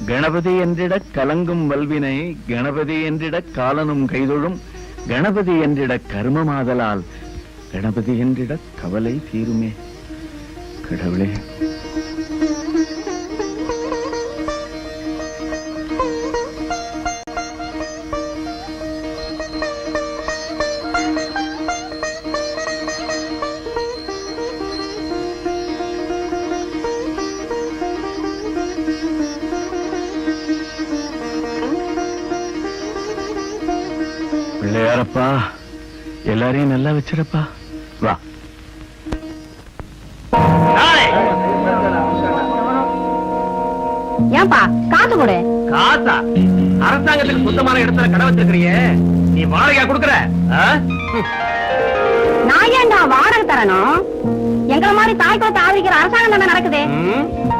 கணபதி என்றிட கலங்கும் வல்வினை கணபதி என்றிட காலனும் கைதொழும் கணபதி என்றிட கர்மமாதலால் கணபதி என்றிட கவலை தீருமே. கடவுளே, பிள்ளையாரப்பா எல்லாரையும் நல்லா வச்சிருப்பா. வா. ஏன்பா காசு கொடு. காசா? அரசாங்கத்துக்கு சொந்தமான இடத்துல கடை வச்சிருக்கிறியே, நீ வாடகை கொடுக்கற? நான் ஏன்டா வாடகை தரணும்? எங்களை மாதிரி தாய் குளத்தை ஆதரிக்கிற அரசாங்கம் தானே நடக்குது.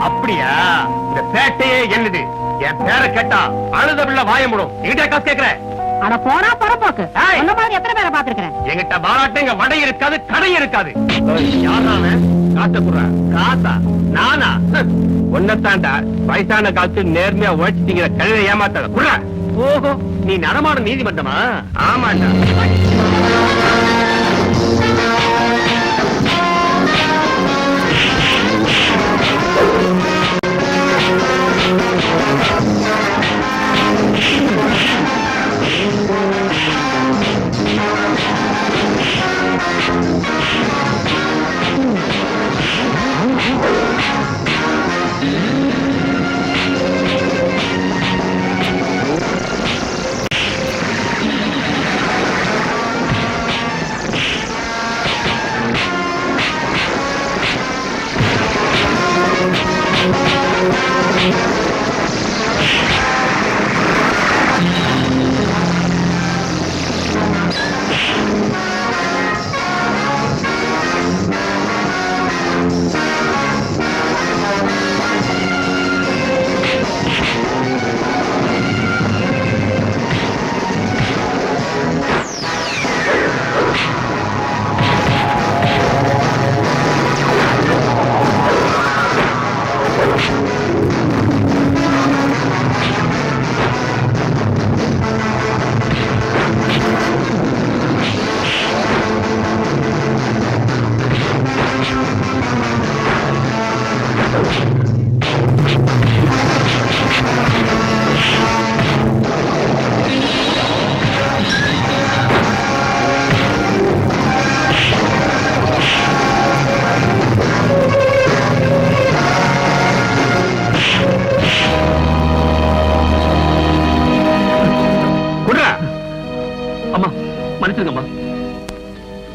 அப்படியா? இந்த பேட்டையே என்னது? என் பேரை கேட்டா அழுத பிள்ளை வாய மூடும். என்கிட்ட காசு கேட்கிற? அட போடா பொறப்போக்கு. அந்த மாதிரி எத்தனை பேரை பாத்துருக்கிறேன். என்கிட்ட பாராட்ட இங்க வடை இருக்காது, கடை இருக்காது. யாரான காசை குடுற? காசா? நானா? ஒன்னத்தாண்டா வயசான காலத்து நேர்மையா உழைச்சிட்டீங்கிற கழுதை ஏமாத்தாத குடுற. ஓஹோ, நீ நடமாடும் நீதிமன்றமா? ஆமாண்டா.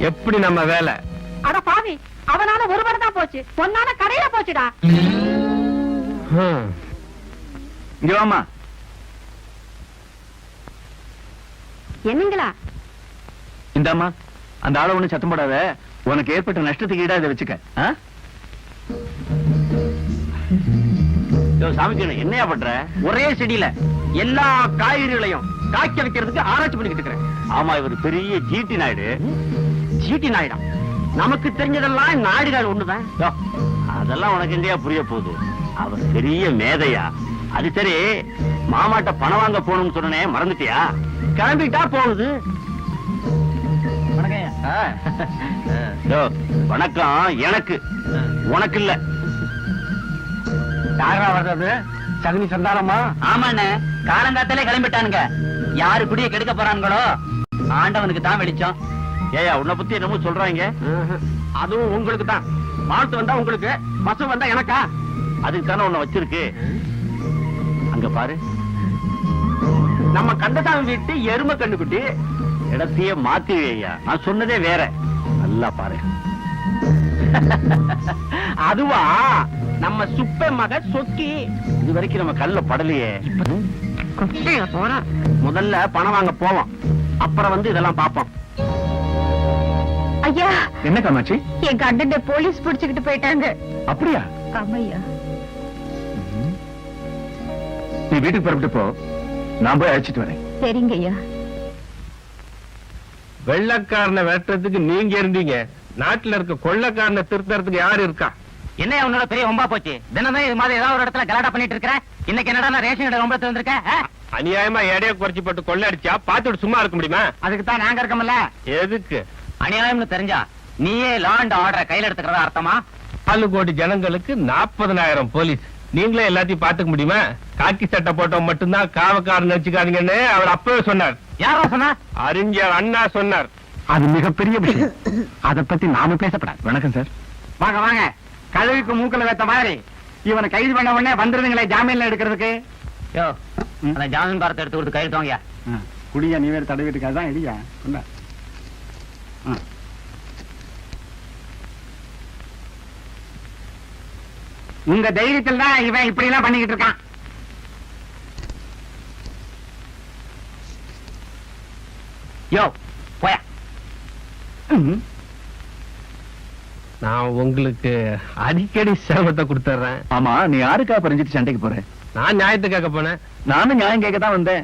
எப்படி நம்ம வேலை? அட பாவி, அவனால ஒரு மணி தான் போச்சு, பொன்னால கடையில போச்சுடா. இங்க வாமா. என்னங்களா? இந்தாமா, அந்த ஆள ஒண்ணு சத்தம் போடாத. உனக்கு ஏற்பட்ட நஷ்டத்துக்கு ஈடா இதை வச்சுக்க. சாமிக்கு என்னையா பண்ற? ஒரே செடியில எல்லா காய்கறிகளையும் காய்க்க வைக்கிறதுக்கு ஆராய்ச்சி பண்ணிக்கிட்டு இருக்கிறேன். ஆமா, இவர் பெரிய ஜிடி நாயுடு. ஜிடி நாயுடா? நமக்கு தெரிஞ்சதெல்லாம் நாயுடுகள் ஒண்ணுதான். அதெல்லாம் உனக்கு எங்கேயா புரிய போகுது? அவர் பெரிய மேதையா. அது சரி, மாமாட்ட பணம் வாங்க போகணும்னு சொன்னே, மறந்துட்டியா? கிளம்பிட்டா போகுது. வணக்கம் எனக்கு, உனக்கு இல்ல. யாரா வர்றது? சகுனி சந்தானமா? ஆமாண்ணே, காலங்காத்தாலே கிளம்பிட்டானுங்க. யாரு குடிய கெடுக்க போறானுங்களோ ஆண்டவனுக்கு தான் வெளிச்சம். ஏயா, உன்னை பத்தி என்னமோ சொல்றாங்க? அதுவும் உங்களுக்கு தான். வாழ்த்து வந்தா உங்களுக்கு, பசு வந்தா எனக்கா? அதுக்கு தானே உன்னை வச்சிருக்கு. அங்க பாரு, நம்ம கண்டசாமி வீட்டு எருமை கண்ணுக்குட்டி. இடத்தையே மாத்தியா? நான் சொன்னதே வேற. நல்லா பாரு. அதுவா நம்ம சுப்ப மக சொக்கி. இது வரைக்கும் நம்ம கல்ல படலையே. முதல்ல பணம் வாங்க போவோம், அப்புறம் வந்து இதெல்லாம் பாப்போம். ஐயா, என்ன காமாட்சி? என் கண்டன போலீஸ் பிடிச்சுக்கிட்டு போயிட்டாங்க. அப்படியா? ஆமையா. நீ வீட்டுக்கு புறப்பட்டு போ, நான் போய் அழைச்சிட்டு வரேன். சரிங்க ஐயா. வெள்ளக்காரனை வெட்டுறதுக்கு நீங்க இருந்தீங்க, நாட்டுல இருக்க கொள்ளக்காரனை திருத்தறதுக்கு யாரு இருக்கா? என்ன உன்னோட பெரிய ஒம்பா போச்சு? தினம் இது மாதிரி ஏதாவது ஒரு இடத்துல கலாட்டா பண்ணிட்டு இருக்கிற. இன்னைக்கு என்னடா ரேஷன் கடை ரொம்ப திறந்திருக்க? அநியாயமா எடைய குறைச்சி போட்டு கொள்ளடிச்சா பாத்துட்டு சும்மா இருக்க முடியுமா? அதுக்கு தான் நாங்க இருக்கோம்ல. எதுக்கு? அநியாயம்னு தெரிஞ்சா நீயே லாண்ட் ஆர்டரை கையில எடுத்துக்கிறதா அர்த்தமா? 4 கோடி ஜனங்களுக்கு 40,000 போலீஸ். நீங்களே எல்லாத்தையும் பாத்துக்க முடியுமா? காக்கி சட்டை போட்டவன் மட்டும்தான் காவக்காரன் நினைச்சுக்காதீங்கன்னு அவர் அப்பவே சொன்னார். யாரோ சொன்னா? அறிஞர் அண்ணா சொன்னார். அது மிகப்பெரிய விஷயம். அதை பத்தி நாம பேசப்படாது. வணக்கம் சார். வாங்க வாங்க. கழுவிக்கு மூக்கல வைத்த மாதிரி இவனை கைது பண்ண உடனே வந்துருதுங்களே ஜாமீன்ல எடுக்கிறதுக்கு. யோ, அந்த ஜாமீன் பாரத்தை எடுத்து கொடுத்து கையெழுத்து வாங்கயா. குடியா நீ வேற தடவிட்டு தான் எடியா. உங்க தைரியத்தில் தான் இவன் இப்படி எல்லாம் பண்ணிக்கிட்டு இருக்கான். யோ போயா. நான் உங்களுக்கு அடிக்கடி சேவத்தை கொடுத்துறேன். ஆமா, நீ யாருக்கா பறிஞ்சிட்டு சண்டைக்கு போற? நான் நியாயத்தை கேட்க போனேன். நானும் நியாயம் கேட்க தான் வந்தேன்.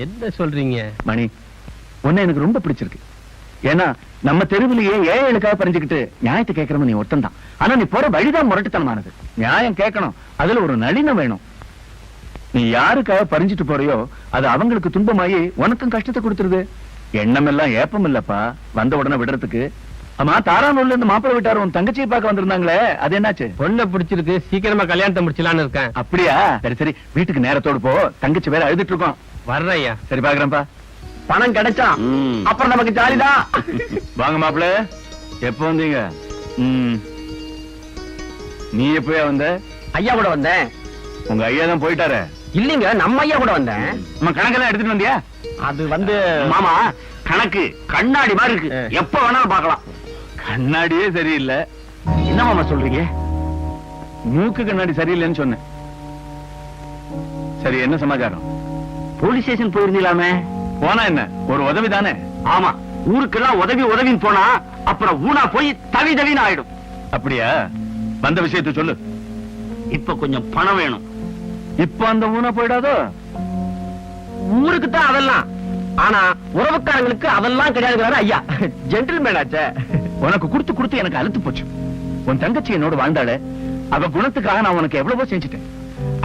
என்ன சொல்றீங்க? மணி, உன்னை எனக்கு ரொம்ப பிடிச்சிருக்கு. ஏன்னா நம்ம தெருவிலேயே ஏழைகளுக்காக பறிஞ்சுக்கிட்டு நியாயத்தை கேட்கறவன் நீ ஒருத்தன் தான். ஆனா நீ போற வழிதான் முரட்டுத்தனமானது. நியாயம் கேட்கணும், அதுல ஒரு நளினம் வேணும். நீ யாருக்காக பறிஞ்சிட்டு போறியோ அது அவங்களுக்கு துன்பமாயி உனக்கும் கஷ்டத்தை கொடுத்துருது. எண்ணம் எல்லாம் ஏப்பம் இல்லப்பா, வந்த உடனே விடுறதுக்கு. ஆமா, தாரானூர்ல இருந்து மாப்பிள்ளை விட்டாரு உன் தங்கச்சியை பார்க்க வந்திருந்தாங்களே, அது என்னாச்சு? பொண்ணை பிடிச்சிருக்கு, சீக்கிரமா கல்யாணத்தை முடிச்சலான்னு இருக்கேன். அப்படியா? சரி சரி, வீட்டுக்கு நேரத்தோடு போ. தங்கச்சி வேற அழுதுட்டு இருக்கோம். வர்றேன் ஐயா. சரி, பாக்குறேன்ப்பா. பணம் கிடைச்சா அப்புறம் நமக்கு ஜாலிதான். வாங்க மாப்பிள்ள, எப்ப வந்தீங்க? நீ எப்பயா வந்த? ஐயா கூட வந்தேன். உங்க ஐயா தான் போயிட்டாரு. இல்லீங்க, நம்ம ஐயா கூட வந்தேன். நம்ம கணக்கெல்லாம் எடுத்துட்டு வந்தியா? அது வந்து மாமா, கணக்கு கண்ணாடி மாதிரி இருக்கு, எப்ப வேணாலும் பார்க்கலாம். கண்ணாடியே சரியில்லை. என்ன மாமா சொல்றீங்க? மூக்கு கண்ணாடி சரியில்லைன்னு சொன்னேன். சரி, என்ன சமாச்சாரம்? போலீஸ் ஸ்டேஷன் போயிருந்தீங்களாமே? போனா என்ன, ஒரு உதவி தானே? ஆமா, ஊருக்கெல்லாம் உதவி உதவின்னு போனா அப்புறம் ஊனா போய் தவி தவின்னு ஆயிடும். அப்படியா? வந்த விஷயத்தை சொல்லு. இப்ப கொஞ்சம் பணம் வேணும். இப்ப அந்த ஊனா போயிடாதோ? ஊருக்கு தான் அதெல்லாம், ஆனா உறவுக்காரங்களுக்கு அதெல்லாம் கிடையாது. ஐயா ஜென்டில்மேன் ஆச்சே. உனக்கு கொடுத்து கொடுத்து எனக்கு அழுத்து போச்சு. உன் தங்கச்சி என்னோட வாழ்ந்தாளே, அவ குணத்துக்காக நான் உனக்கு எவ்வளவோ செஞ்சுட்டேன்.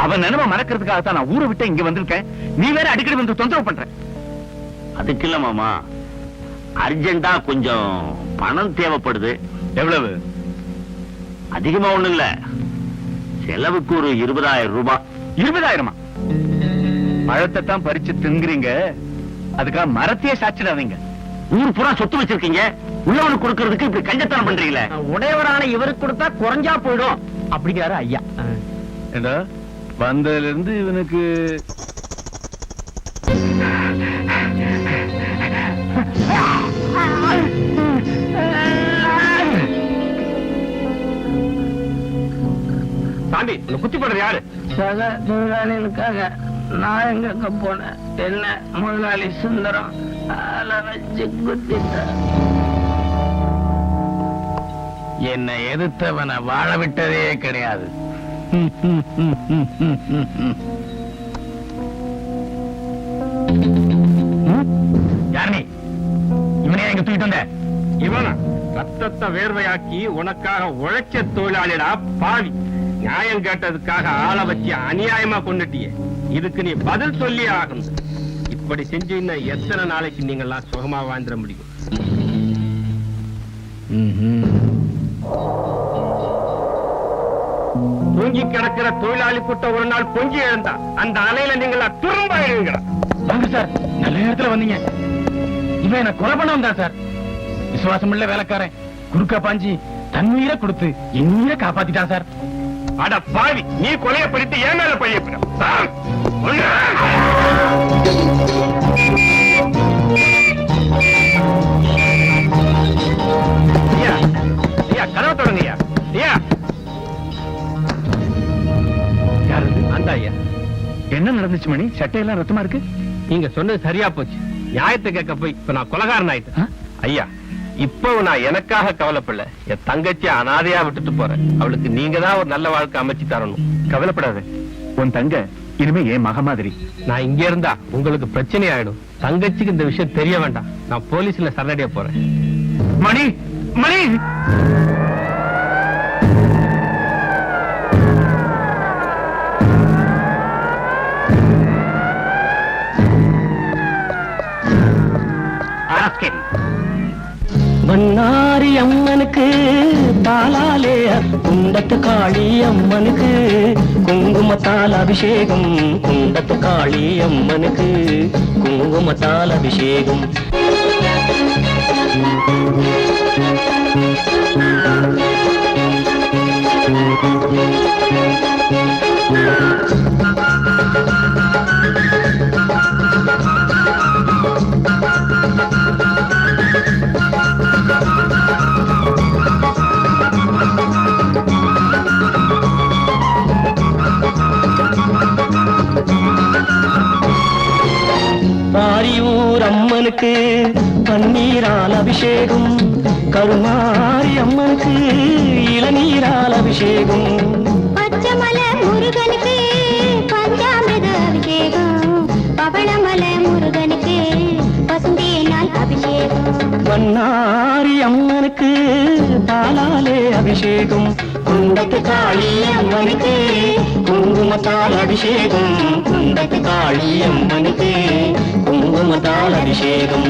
அவன் நினைவை மறக்கிறதுக்காக தான் நான் ஊரை விட்டு இங்க வந்திருக்கேன். நீ வேற அடிக்கடி வந்து தொந்தரவு பண்ற. அதுக்கு இல்ல மாமா, அர்ஜென்டா கொஞ்சம் பணம் தேவைப்படுது. எவ்வளவு? அதிகமா ஒண்ணு இல்ல, செலவுக்கு ஒரு 20,000 ரூபாய். 20,000? பழத்தை தான் பறிச்சு திங்குறீங்க, அதுக்காக மரத்தையே சாச்சிடாதீங்க. ஊர் பூரா சொத்து வச்சிருக்கீங்க, உள்ளவனுக்கு கொடுக்கறதுக்கு இப்படி கஞ்சத்தனம் பண்றீங்களே. உடையவரான இவருக்கு கொடுத்தா குறைஞ்சா போயிடும் அப்படிங்கிறாரு ஐயா. ஏண்டா, வந்ததுல இருந்து இவனுக்கு சாமி, குத்தி போடுறது யாரு? சக முதலாளிகளுக்காக நான் எங்க போனேன். என்ன முதலாளி சுந்தரம் வச்சு குத்திட்டார். என்னை எதிர்த்தவனை வாழ விட்டதே கிடையாது. யார் நீ? இவனே எங்க தூக்கிட்டு வந்த? இவனா? ரத்தத்தை வேர்வையாக்கி உனக்காக உழைச்ச தொழிலாளிடா பாவி. நியாயம் கேட்டதுக்காக ஆளை வச்சு அநியாயமா கொண்டுட்டியே, இதுக்கு நீ பதில் சொல்லி ஆகணும். இப்படி செஞ்சீங்கன்னா எத்தனை நாளைக்கு நீங்க எல்லாம் சுகமா வாழ்ந்துட முடியும்? தூங்கி கிடக்கிற தொழிலாளி கூட்டம் ஒரு நாள் பொங்கி எழுந்தா அந்த அலையில நீங்களா திரும்ப எழுங்களா? வாங்க சார், நல்ல நேரத்துல வந்தீங்க. இவன் என்ன கொலை பண்ண வந்தா சார். விசுவாசம் உள்ள வேலைக்காரன் குறுக்கா பாஞ்சி தண்ணீரை கொடுத்து என்னையே காப்பாத்திட்டான் சார். அட பாவி, நீ கொலையப்படுத்தி ஏன் மேல பழியப்பட? கனவு தொடங்கய்யா. அந்த ஐயா. என்ன நடந்துச்சு மணி? சட்டையெல்லாம் ரத்தமா இருக்கு. நீங்க சொன்னது சரியா போச்சு. நியாயத்தை கேட்க போய் இப்ப நான் கொலைகாரன் ஆயிட்டேன். ஐயா, இப்போ நான் எனக்காக கவலைப்படல, என் தங்கச்சி அனாதையா விட்டுட்டு போறேன். அவளுக்கு நீங்க தான் ஒரு நல்ல வாழ்க்கை அமைச்சு தரணும். கவலைப்படாத, உன் தங்க இனிமே என் மக மாதிரி. நான் இங்க இருந்தா உங்களுக்கு பிரச்சனை ஆயிடும். தங்கச்சிக்கு இந்த விஷயம் தெரிய வேண்டாம். நான் போலீஸ்ல சரணடைய போறேன். மணி, மணி! மன்னாரி அம்மனுக்கு பாலாலே குண்டத்து காளி அம்மனுக்கு குங்குமத்தால் அபிஷேகம் குண்டத்து காளி அம்மனுக்கு குங்குமத்தால் அபிஷேகம் பாரியூர் அம்மனுக்கு பன்னீரால் அபிஷேகம் கருமாரி அம்மனுக்கு இளநீரால் அபிஷேகம் பச்சமல முருகனுக்கு பஞ்சாமிரத அபிஷேகம் பவளமல முருகனுக்கு பசுந்தேனால் அபிஷேகம் மன்னாரி அம்மனுக்கு பாலாலே அபிஷேகம் குண்டத்து காளி அம்மனுக்கு குங்குமத்தால் அபிஷேகம் குண்டத்து காளி அம்மனுக்கு குங்குமத்தால் அபிஷேகம்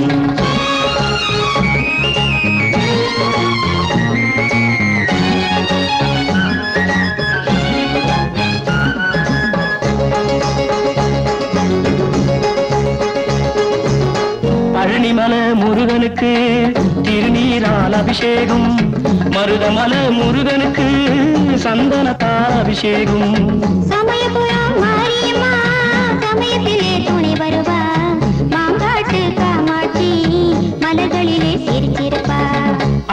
பழனிமல முருகனுக்கு திருநீரால் அபிஷேகம் மருதமல முருகனுக்கு சந்தனத்தால் அபிஷேகம் சமயபுரம் மாரியம்மா சமயத்திலே துணை வருவா மாங்காட்டு காமாட்சி மலர்களிலே சிரிச்சிருப்பா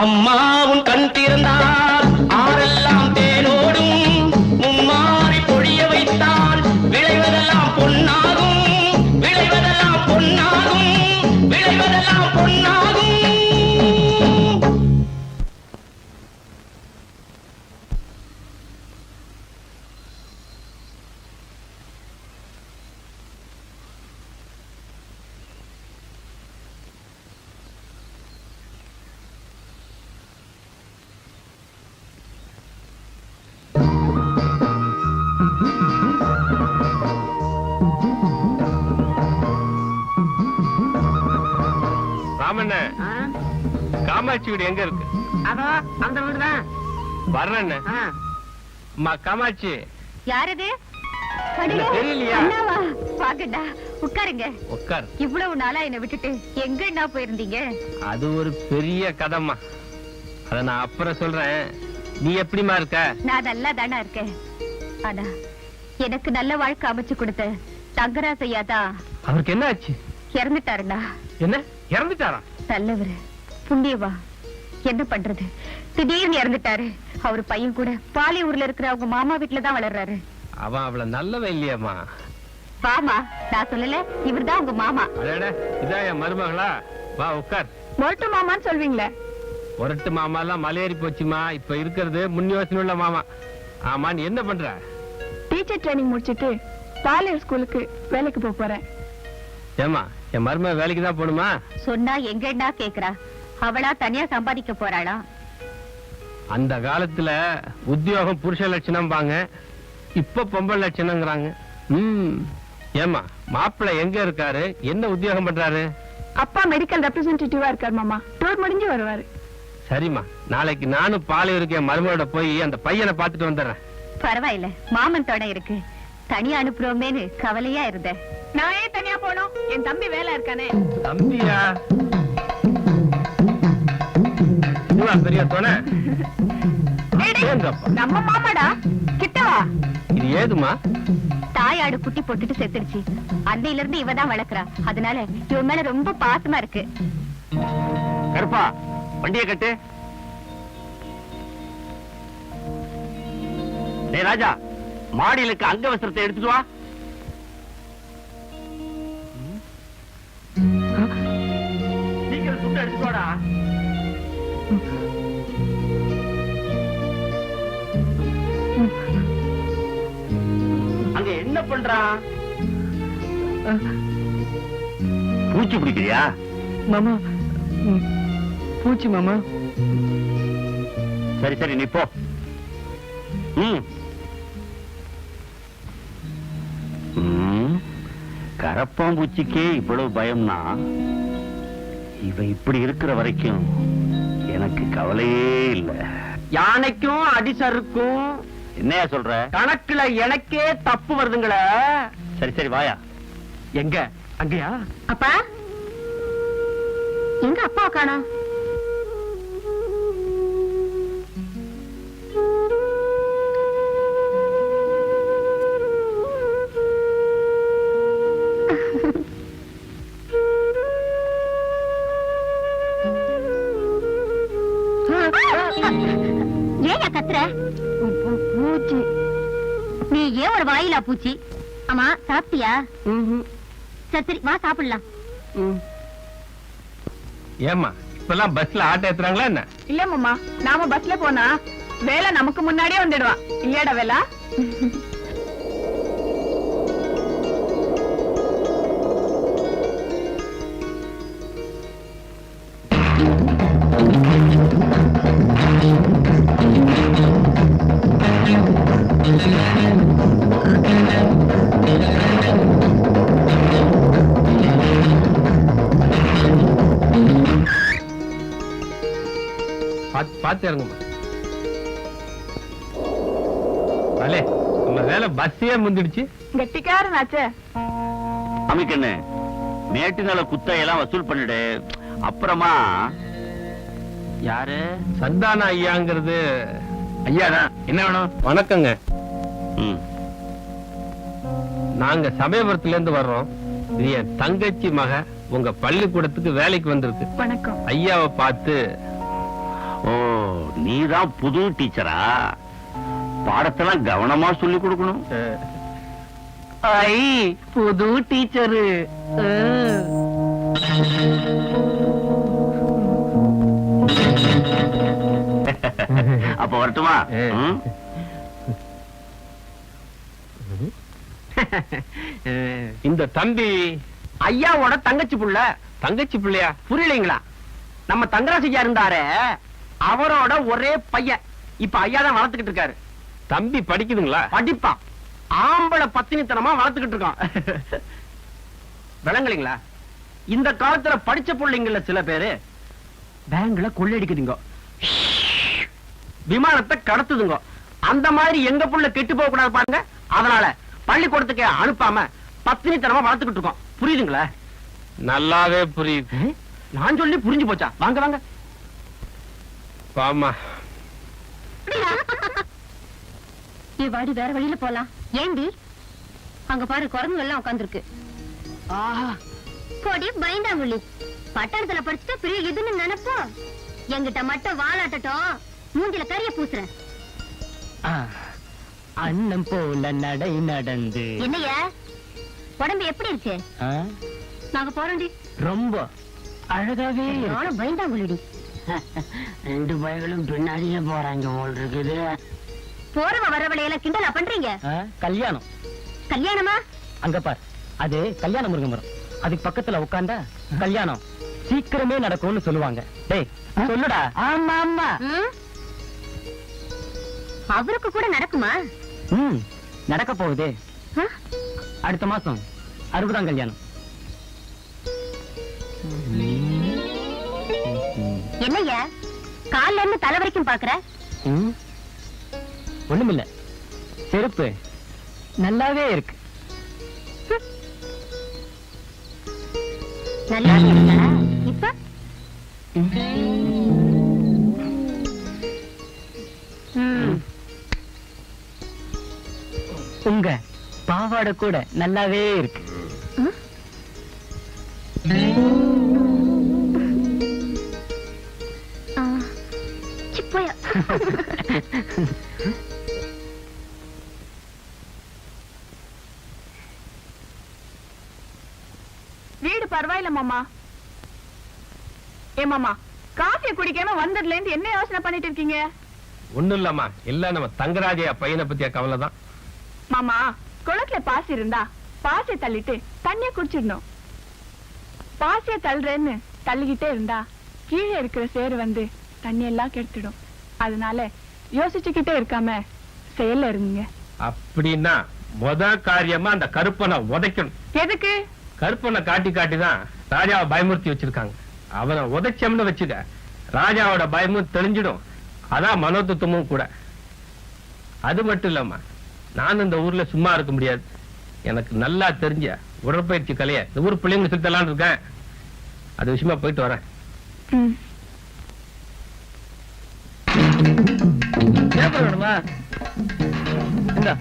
அம்மா உன் கண் திறந்தால் ஆரெல்லாம் தேனோடும் மும்மாறி பொழிய வைத்தால் விளைவதெல்லாம் பொன்னாகும் விளைவதெல்லாம் பொன்னாகும் விளைவதெல்லாம் பொன்னாகும் ராமண்ண காமாட்சி வீடு எங்க இருக்கு? அதோ அந்த வீடுதான். வர்றேன். அம்மா காமாட்சி யாரது? தெரியலையா? பாக்கண்டா உட்காருங்க. உட்கார். இவ்வளவு நாளா என்ன விட்டுட்டு எங்க போயிருந்தீங்க? அது ஒரு பெரிய கதம்மா, அத நான் அப்புறம் சொல்றேன். நீ எப்படிமா இருக்க? நான் நல்லா தானா இருக்கேன். ஆனா எனக்கு நல்ல வாழ்க்கை அமைச்சு கொடுத்த தங்கராசையா தான். அவருக்கு என்ன ஆச்சு? இறந்துட்டாருடா. என்ன இறந்துட்டாரா? நல்லவரு, புண்ணியவா. என்ன பண்றது, திடீர்னு இறந்துட்டாரு. அவரு பையன் கூட பாலியூர்ல இருக்கிற அவங்க மாமா வீட்டுல தான் வளர்றாரு. அவன் அவள நல்லவன் இல்லையாமா? மாமா நான் சொல்லல, இவர்தான் உங்க மாமா. அடடே, இதான் என் மருமகளா? வா உட்கார். மொரட்டு மாமான்னு சொல்வீங்களே. ஒரட்டு மாமா எல்லாம் மலையேறி போச்சுமா. இப்ப இருக்கிறது முன் யோசனை உள்ள மாமா. ஆமா, நீ என்ன பண்ற? டீச்சர் ட்ரைனிங் முடிச்சிட்டு பாலியர் ஸ்கூலுக்கு வேலைக்கு போறேன். ஏமா, என் மருமக வேலைக்கு தான் போகணுமா? சொன்னா எங்கடா கேக்குறா? அவளா தனியா சம்பாதிக்க போறாளா? அந்த காலத்துல உத்தியோகம் புருஷ லட்சணம் பாங்க, இப்ப பொம்பளை லட்சணங்கிறாங்க. ஏமா, மாப்பிள்ளை எங்க இருக்காரு? என்ன உத்தியோகம் பண்றாரு? அப்பா மெடிக்கல் ரெப்ரசன்டேட்டிவா இருக்கார் மாமா. டூர் முடிஞ்சு வருவாரு. சரிம்மா, நாளைக்கு நானும் பாலையூருக்கு என் மருமகளோட போய் அந்த பையனை பாத்துட்டு வந்துடுறேன். பரவாயில்ல, மாமன் தொட இருக்கு. தனியா அனுப்புறோமேனு கவலையா இருந்த. நான் ஏன் தனியா போனோம்? என் தம்பி வேலை இருக்கானே. தம்பியா? பெரிய துணை. நம்ம மாமாடா. கிட்டவா. இது ஏதுமா? தாயாடு குட்டி போட்டுட்டு செத்துடுச்சு. அன்னையில இருந்து இவதான் வளர்க்கறா. அதனால இவன் மேல ரொம்ப பாசமா இருக்கு. கருப்பா, வண்டியை கட்டு. டேய் ராஜா, மாடியிலுக்கு அங்க வஸ்திரத்தை எடுத்துட்டு வா. சீக்கிரம் சுட்டு எடுத்துட்டு வாடா. அங்க என்ன பண்றான்? பூச்சி பிடிக்கிறியா? மாமா, பூச்சி மாமா. சரி சரி, நீ போ. கரப்பாம்பூச்சிக்கே இவ்வளவு பயம்னா, இவ இப்படி இருக்கிற வரைக்கும் எனக்கு கவலையே இல்ல. யானைக்கும் அடிசருக்கும் என்னையா சொல்ற? கணக்குல எனக்கே தப்பு வருதுங்களே. சரி சரி வாயா. எங்க அங்கயா? அப்பா எங்க அப்பா காணோம்? ஏயா கத்துற? பூச்சி. நீ ஏன் ஒரு வாயிலா பூச்சி? ஆமா சாப்பிட்டியா? சரி சரி வா சாப்பிடலாம். ஏமா இப்பெல்லாம் பஸ்ல ஆட்டோ ஏத்துறாங்களா என்ன? இல்ல மாமா, நாம பஸ்ல போனா வேலை நமக்கு முன்னாடியே வந்துடுவான். இல்லையாடா வேலா? பாத்து இறங்குமா. பலே நம்ம வேலை பஸ்ஸே முந்திடுச்சு. கெட்டிக்காரனாச்சே. அமிக்கண்ணு மேட்டுனால குத்தையெல்லாம் வசூல் பண்ணிடு. அப்புறமா யாரு? சந்தான ஐயாங்கிறது. ஐயாதான். என்ன வேணும்? வணக்கங்க, ம். நாங்க சமயபுரத்துல இருந்து வர்றோம். இது என் தங்கச்சி மக உங்க பள்ளிக்கூடத்துக்கு வேலைக்கு வந்திருக்கு. வணக்கம். ஐயாவை பார்த்து. ஓ நீதான் புது டீச்சரா? பாடத்தெல்லாம் கவனமா சொல்லி கொடுக்கணும். ஐ புது டீச்சரு. அப்ப வரட்டுமா? ம்? இந்த தம்பி ஐயாவோட தங்கச்சி புள்ள. தங்கச்சி பிள்ளையா? புரியலைங்களா? நம்ம தங்கராசையா இருந்தாரே, அவரோட ஒரே பையன். இப்ப ஐயா தான் வளர்த்துக்கிட்டு இருக்காரு. தம்பி படிக்குதுங்களா? படிப்பான். ஆம்பளை பத்தினித்தனமா வளர்த்துக்கிட்டு இருக்கான். விளங்கலைங்களா? இந்த காலத்துல படிச்ச பிள்ளைங்கள சில பேரு பேங்க்ல கொள்ளையடிக்குதுங்க, விமானத்தை கடத்துதுங்க. அந்த மாதிரி எங்க புள்ள கெட்டு போக கூடாது பாருங்க. அதனால பள்ளிக்கூடத்துக்கு அனுப்பாம பத்தினித்தனமா வளர்த்துக்கிட்டு இருக்கோம். புரியுதுங்களா? நல்லாவே புரியுது. நான் சொல்லி புரிஞ்சு போச்சா? வாங்க வாங்க. பாமா நீ வாடி, வேற வழியில போலாம். ஏண்டி? அங்க பாரு குரங்கு எல்லாம் உட்காந்துருக்கு. போடி பயந்தாங்குழி. பட்டணத்துல படிச்சுட்டு பெரிய இதுன்னு நினைப்போம். எங்கிட்ட மட்டும் வாலாட்டட்டும், மூஞ்சில கரிய பூசுறேன். அண்ணன் போல நடை நடந்து. என்னைய உடம்பு எப்படி இருக்கு? நாங்க போறோம்டி. ரொம்ப அழகாவே நானும் பயந்தாங்குழிடி. ரெண்டு பையங்களும் பின்னாடியே போறாங்க போல் இருக்குது. போறவ வரவழையெல்லாம் கிண்டலா பண்றீங்க? கல்யாணம். கல்யாணமா? அங்க பார், அது கல்யாண முருங்க மரம். அதுக்கு பக்கத்துல உட்கார்ந்தா கல்யாணம் சீக்கிரமே நடக்கும்னு சொல்லுவாங்க. டேய் சொல்லுடா. ஆமா ஆமா. அவருக்கு கூட நடக்குமா? நடக்க போகுதே. அடுத்த மாசம் 60ஆம் கல்யாணம். என்னய்யா கால்ல இருந்து தலை வரைக்கும் பாக்குற? ஒண்ணுமில்ல, செருப்பு நல்லாவே இருக்கு. நல்லா இருக்கா? இப்ப உங்க பாவாடை கூட நல்லாவே இருக்கு. சிப்போயா. வீடு பரவாயில்ல மாமா. ஏ மாமா, காஃபியை குடிக்காம வந்ததுல இருந்து என்ன யோசனை பண்ணிட்டு இருக்கீங்க? ஒண்ணும் இல்லம்மா, இல்ல நம்ம தங்கராஜையா பையனை பத்திய கவலை தான். மாமா, குளத்துல பாசி இருந்தா பாசியை தள்ளிட்டு தண்ணிய குடிச்சிடணும். பாசிய தள்ளுறேன்னு தள்ளிக்கிட்டே இருந்தா கீழே இருக்கிற சேரு வந்து தண்ணி எல்லாம் கெடுத்துடும். அதனால யோசிச்சுக்கிட்டே இருக்காம செயல்ல இருங்க. அப்படின்னா முத காரியமா அந்த கருப்பனை உதைக்கணும். எதுக்கு? கருப்பனை காட்டி காட்டி தான் ராஜாவை பயமுறுத்தி வச்சிருக்காங்க. அவனை உதைச்சம்னு வச்சுக்க, ராஜாவோட பயமும் தெளிஞ்சிடும். அதான் மனோதத்துவமும் கூட. அது மட்டும் இல்லம்மா, நான் இந்த ஊர்ல சும்மா இருக்க முடியாது. எனக்கு நல்லா தெரிஞ்ச உடற்பயிற்சி கலைய இந்த ஊர் பிள்ளைங்க சுத்தலான்னு இருக்கேன். அது விஷயமா போயிட்டு வரேன். பேப்பர் வேணுமா? இந்தா.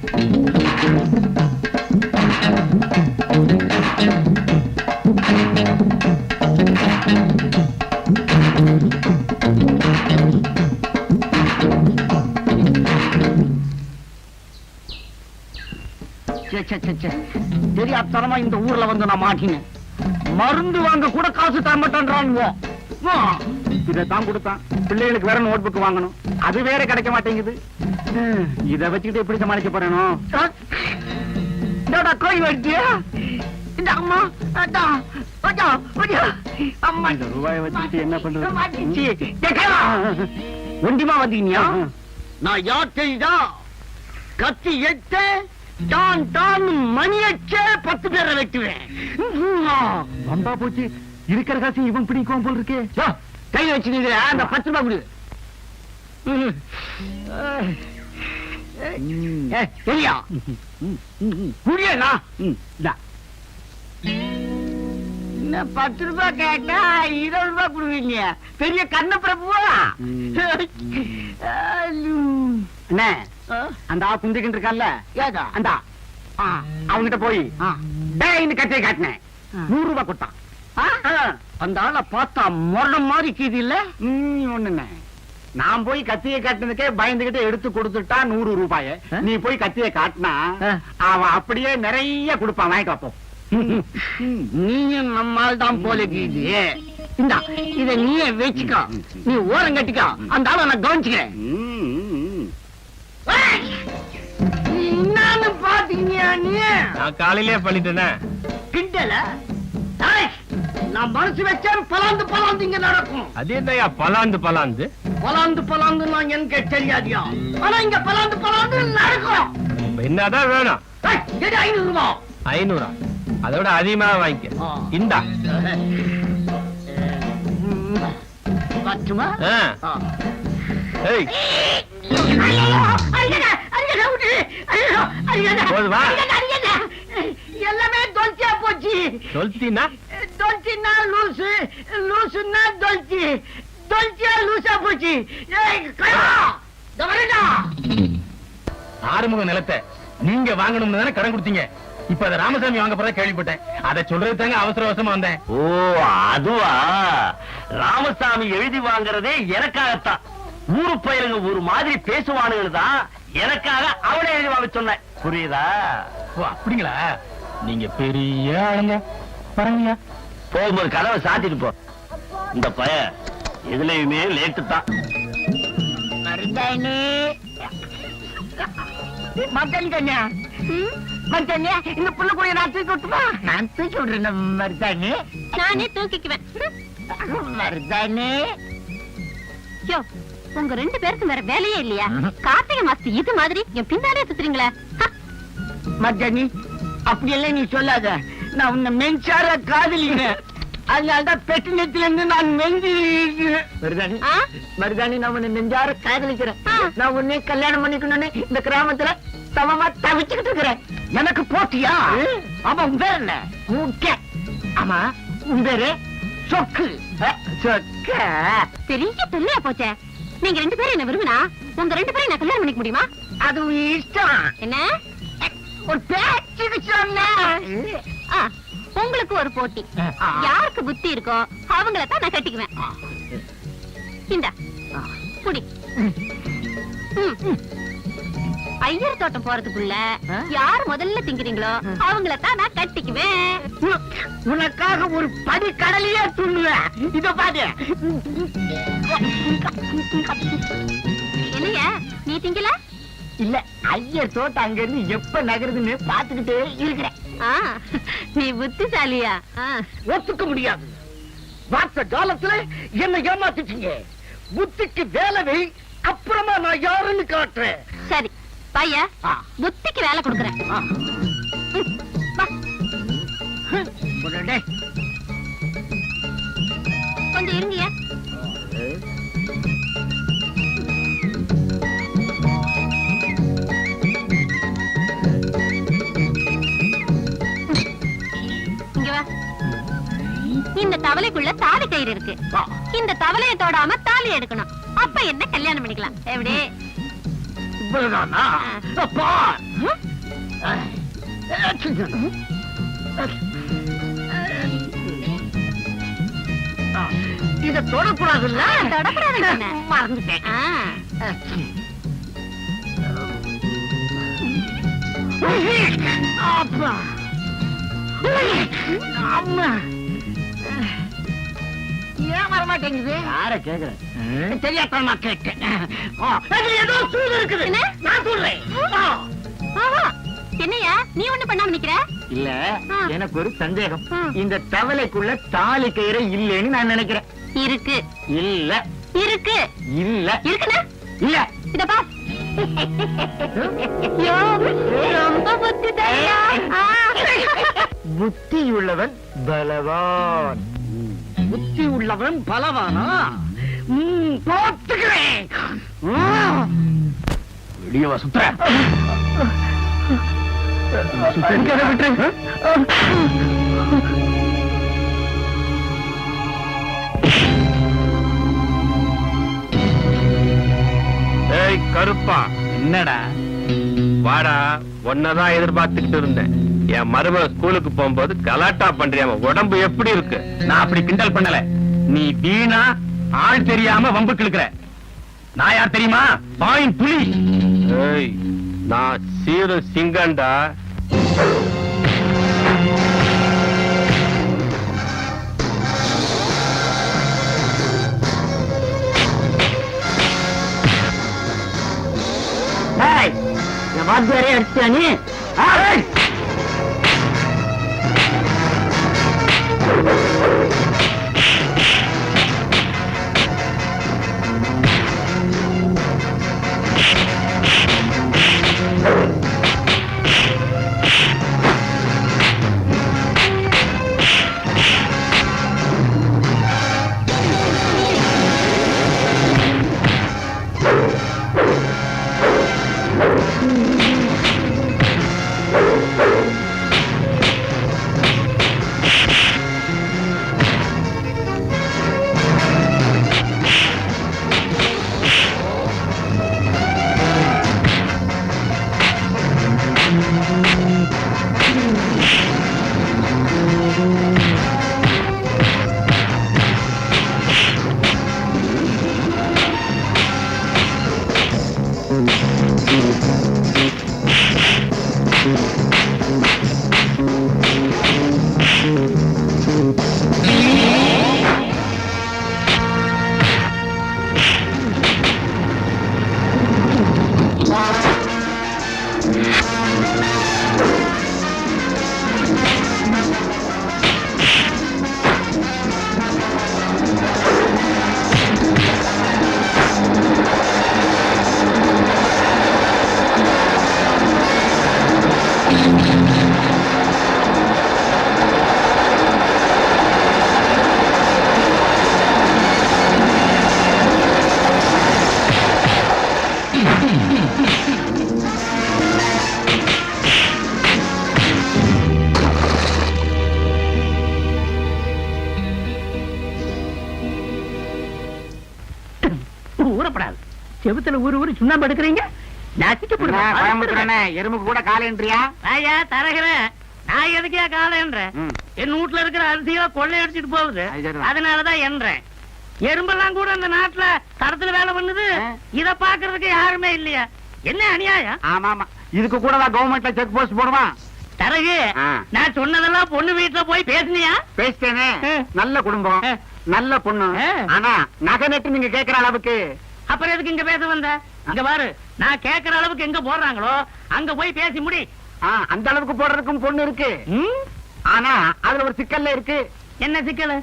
தெரியாதனமா இந்த ஊர்ல வந்து நான் மாட்டினேன். மருந்து வாங்க கூட காசு தர மாட்டேன்றானுங்க. இதான் கொடுத்தான். பிள்ளைகளுக்கு வேற நோட் புக் வாங்கணும், அது வேற கிடைக்க மாட்டேங்குது. இத வச்சுக்கிட்டு எப்படி சமாளிக்க போறேனோ? கோய் வட்டியா இந்த அம்மா அம்மா இந்த ரூபாயை வச்சுக்கிட்டு என்ன பண்றது? ஒண்டிமா வந்தீங்க. நான் யார் தெரியுதா? கத்தி எட்ட டான் டான் மணி அச்சே 10 பேரை வெட்டுவேன். வம்பா போச்சு. இருக்கிற காசு இவன் பிடிக்கும் போல் இருக்கே. கை வச்சு அந்த 10 ரூபாய் கொடு. தெரியா குடியா? 10 ரூபாய் கேட்டா 20 ரூபாய் கொடுவீங்க. பெரிய கண்ண பிரபுவா? அண்ணே, அந்த குந்திக்கிட்டு இருக்கான்ல, அந்த அவங்கிட்ட போய் டேய்னு கத்தியை காட்டினேன். 100 ரூபாய் கொடுத்தான். அந்த ஆளை பார்த்தா மரணம் மாதிரி கீது இல்ல? ஒண்ணுண்ணே, நான் போய் கத்தியை காட்டினதுக்கே பயந்துகிட்டு எடுத்து கொடுத்துட்டான் 100 ரூபாய. நீ போய் கத்தியை காட்டினா அவன் அப்படியே நிறைய கொடுப்பான். வாங்கிட்டு வாப்போம். நீயும் நம்மால் தான் போல கீது. இந்தா இத நீயே வச்சுக்கோ. நீ ஓரம் கட்டிக்கோ. அந்த ஆளை நான் கவனிச்சுக்கிறேன். என்னன்னு பாத்தீங்க நீ? நான் காலையிலே பண்ணிட்டேனே. கிண்டல நான் மனசு வச்சேன். பலாந்து பலாந்து இங்க நடக்கும். அது என்னையா பலாந்து பலாந்து? பலாந்து பலாந்து நான் எனக்கு தெரியாதியா? ஆனா இங்க பலாந்து பலாந்து நடக்கும். என்னதான் வேணும்? 500 ரூபாய். 500? அதோட அதிகமா வாங்கிக்க. இந்தா. பத்துமா? ஏய் போதுமா? எல்லாமே தொல்ச்சியா போச்சு. சொல்லிட்டீன்னா தொல்ச்சின்னா லூசு, லூசுன்னா தொல்ச்சி, தொல்ச்சியா லூசா போச்சு. ஆறுமுக நிலத்தை நீங்க வாங்கணும்னு தானே கடன் கொடுத்தீங்க. இப்ப அதை ராமசாமி வாங்க போறதா கேள்விப்பட்டேன். அதை சொல்றது தாங்க அவசர அவசரமா வந்தேன். ஓ அதுவா? ராமசாமி எழுதி வாங்குறதே எனக்காகத்தான். ஊரு பயிலுங்க ஒரு மாதிரி பேசுவானுங்க தான். எனக்காக அவளை எழுதி வாங்க சொன்ன. புரியுதா? ஓ அப்படிங்களா? நீங்க பெரிய ஆளுங்க. பரவாயில்ல, போகும்போது கதவை சாத்திட்டு போ. இந்த பய எதுலயுமே லேட்டு தான். மச்சான் கண்ணா, மச்சான் இந்த புள்ள கூட நான் தூக்கி விட்டுமா? நான் தூக்கி விடுறேன் மருதானே. நானே தூக்கிக்குவேன். மருதானே, உங்க 2 பேருக்கும் வேற வேலையே இல்லையா? கார்த்திகை மாசத்து இது மாதிரி என் பின்னாலே சுத்துறீங்களே. மச்சானி அப்படி எல்லாம் நீ சொல்லாத. நான் உன்னை மெஞ்சார காதலிக்கிறேன். அதனால்தான் பெட்டு நெத்தில இருந்து நான் மெஞ்சி மருதானி. மருதானி, நான் உன்னை நெஞ்சார காதலிக்கிறேன். நான் உன்னை கல்யாணம் பண்ணிக்கணும்னு இந்த கிராமத்துல சமமா தவிச்சுக்கிட்டு இருக்கிறேன். எனக்கு போட்டியா? ஆமா, உன் பேர் என்ன? ஆமா, உன் பேரு சொக்கு. சொக்க பெரிய தொல்லையா போச்சே. நீங்க 2 பேரும் என்ன விரும்பினா உங்க 2 பேரும் நான் கல்யாணம் பண்ணிக்க முடியுமா? அது இஷ்டம். என்ன ஒரு பேச்சுக்கு சொன்ன. உங்களுக்கு ஒரு போட்டி. யாருக்கு புத்தி இருக்கோ அவங்கள தான் நான் கட்டிக்குவேன். இந்த புடி. ஐயர் தோட்டம் போறதுக்குள்ள யார் முதல்ல திங்கிறீங்களோ அவங்கள தான் நான் கட்டிக்குவேன். உனக்காக ஒரு படி கடலையே துண்ணுவேன். இத பாரு. என்னையா நீ திங்கல? இல்ல, ஐயர் தோட்டம் அங்க இருந்து எப்ப நகருதுன்னு பாத்துக்கிட்டே இருக்கிறேன். நீ புத்திசாலியா? ஒத்துக்க முடியாது. வார்த்த காலத்துல என்ன ஏமாத்திட்டீங்க. புத்திக்கு வேலை வை, அப்புறமா நான் யாருன்னு காட்டுறேன். சரி பையா, புத்திக்கு வேலை கொடுக்குறேன். கொஞ்சம் இருங்கயா. தவளைக்குள்ள தாலி கயிறு இருக்கு. இந்த தவளையை தொடாம தாலி எடுக்கணும். அப்ப என்ன கல்யாணம் பண்ணிக்கலாம். எப்படி? இத தொடக்கூடாதுல்ல? தொடக்கூடாது. மறந்துட்டேன். அப்பா அம்மா ஏன் வரமாட்டேங்குது? யார கேக்குறேன்? தெரியாதமா கேட்டேன். ஏதோ சூது இருக்குது. நான் சொல்றேன். என்னையா நீ ஒண்ணு பண்ணாம நிக்கிற? இல்ல, எனக்கு ஒரு சந்தேகம். இந்த தவளைக்குள்ள தாலி கயிறு இல்லைன்னு நான் நினைக்கிறேன். இருக்கு. இல்ல. இருக்கு. இல்ல. இருக்குண்ணா? இல்ல. இத பா. ரொம்ப புத்தி தெரியா? புத்தி உள்ளவன் பலவான். புத்தி உள்ளவன் பலவானா? பார்த்துக்கிறேன். வெளியவா சுத்துற? விட்டு ஏய் கருப்பா, என்னடா? வாடா, உன்னதான் எதிர்பார்த்துக்கிட்டு இருந்தேன். என் மருமக ஸ்கூலுக்கு போகும்போது கலாட்டா பண்றியாம உடம்பு எப்படி இருக்கு? நான் அப்படி கிண்டல் பண்ணல. நீ வீணா ஆள் தெரியாம வம்பு கிழக்குற. நான் யார் தெரியுமா? பாயின் புலி. ஏய், நான் சீரு சிங்கண்டா. என் வாத்தியாரே அடிச்சியா நீ? ஊறப்படாது. செவுத்துல ஊரு சுண்ணாம்பு எடுக்கிறீங்க. எறும்புக்கு கூட காலைன்றியா? ஐயா தரகிறேன். நான் எதுக்கே காலைன்றேன்? என் வீட்டுல இருக்கிற அரிசிகளை கொள்ளை அடிச்சுட்டு போகுது. அதனாலதான் என்றேன். எறும்பெல்லாம் கூட அந்த நாட்டுல தரத்துல வேலை பண்ணுது. இத பாக்குறதுக்கு யாருமே இல்லையா? என்ன அநியாயம்? ஆமா ஆமா, இதுக்கு கூட கவர்மெண்ட்ல செக் போஸ்ட் போடுவான். தரகு, நான் சொன்னதெல்லாம் பொண்ணு வீட்டுல போய் பேசினியா? பேசிட்டேனே. நல்ல குடும்பம், நல்ல பொண்ணு. ஆனா நகை நட்டு நீங்க கேக்குற அளவுக்கு. அப்புறம் எதுக்கு இங்க பேச வந்த? அங்க பாரு, நான் கேக்குற அளவுக்கு எங்க போடுறாங்களோ அங்க போய் பேசி முடி. அந்த அளவுக்கு போடுறதுக்கும் பொண்ணு இருக்கு. ஆனா அதுல ஒரு சிக்கல்ல இருக்கு. என்ன சிக்கல்?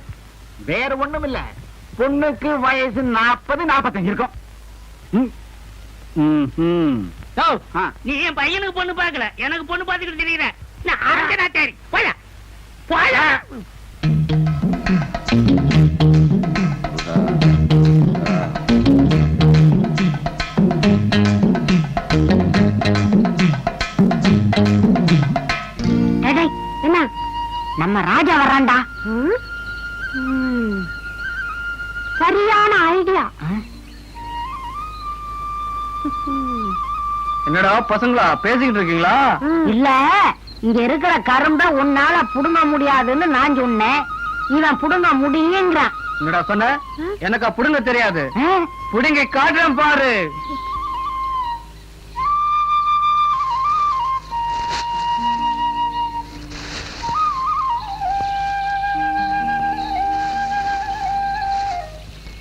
வேற ஒண்ணும் இல்ல. பொண்ணுக்கு வயசு 40-45 இருக்கும். நீ என் பையனுக்கு பொண்ணு பாக்கல, எனக்கு பொண்ணு பாத்துக்கிட்டு தெரியுற. போயா போயா. என்ன நம்ம ராஜா வர்றான்டா. என்னடா பசங்களா பேசிக்கிட்டு இருக்கீங்களா? இல்ல, இங்க இருக்கிற கரும்ப உன்னால புடுங்க முடியாதுன்னு நான் சொன்னேன். இவன் புடுங்க முடியுங்கிறான். என்னடா சொன்ன? எனக்கா புடுங்க தெரியாது. புடுங்கி காட்டுறேன் பாரு.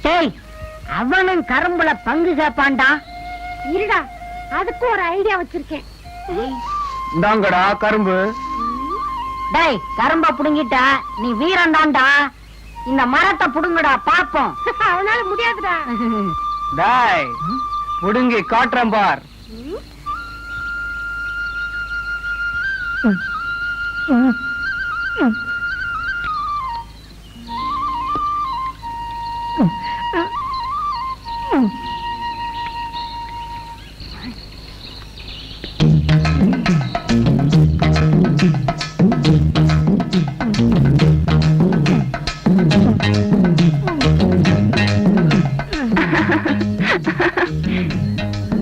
டேய், அவனும் கரும்புல பங்கு கேப்பான்டா. இருடா, அதுக்கு ஒரு ஐடியா வச்சிருக்கேன். இந்தாங்கடா கரும்பு. டேய், கரும்ப புடுங்கிட்டா நீ வீரன்தான்டா. இந்த மரத்தை புடுங்கடா பாப்போம். அவனால முடியாதுடா. டேய், புடுங்கி காட்டுறேன் பார்.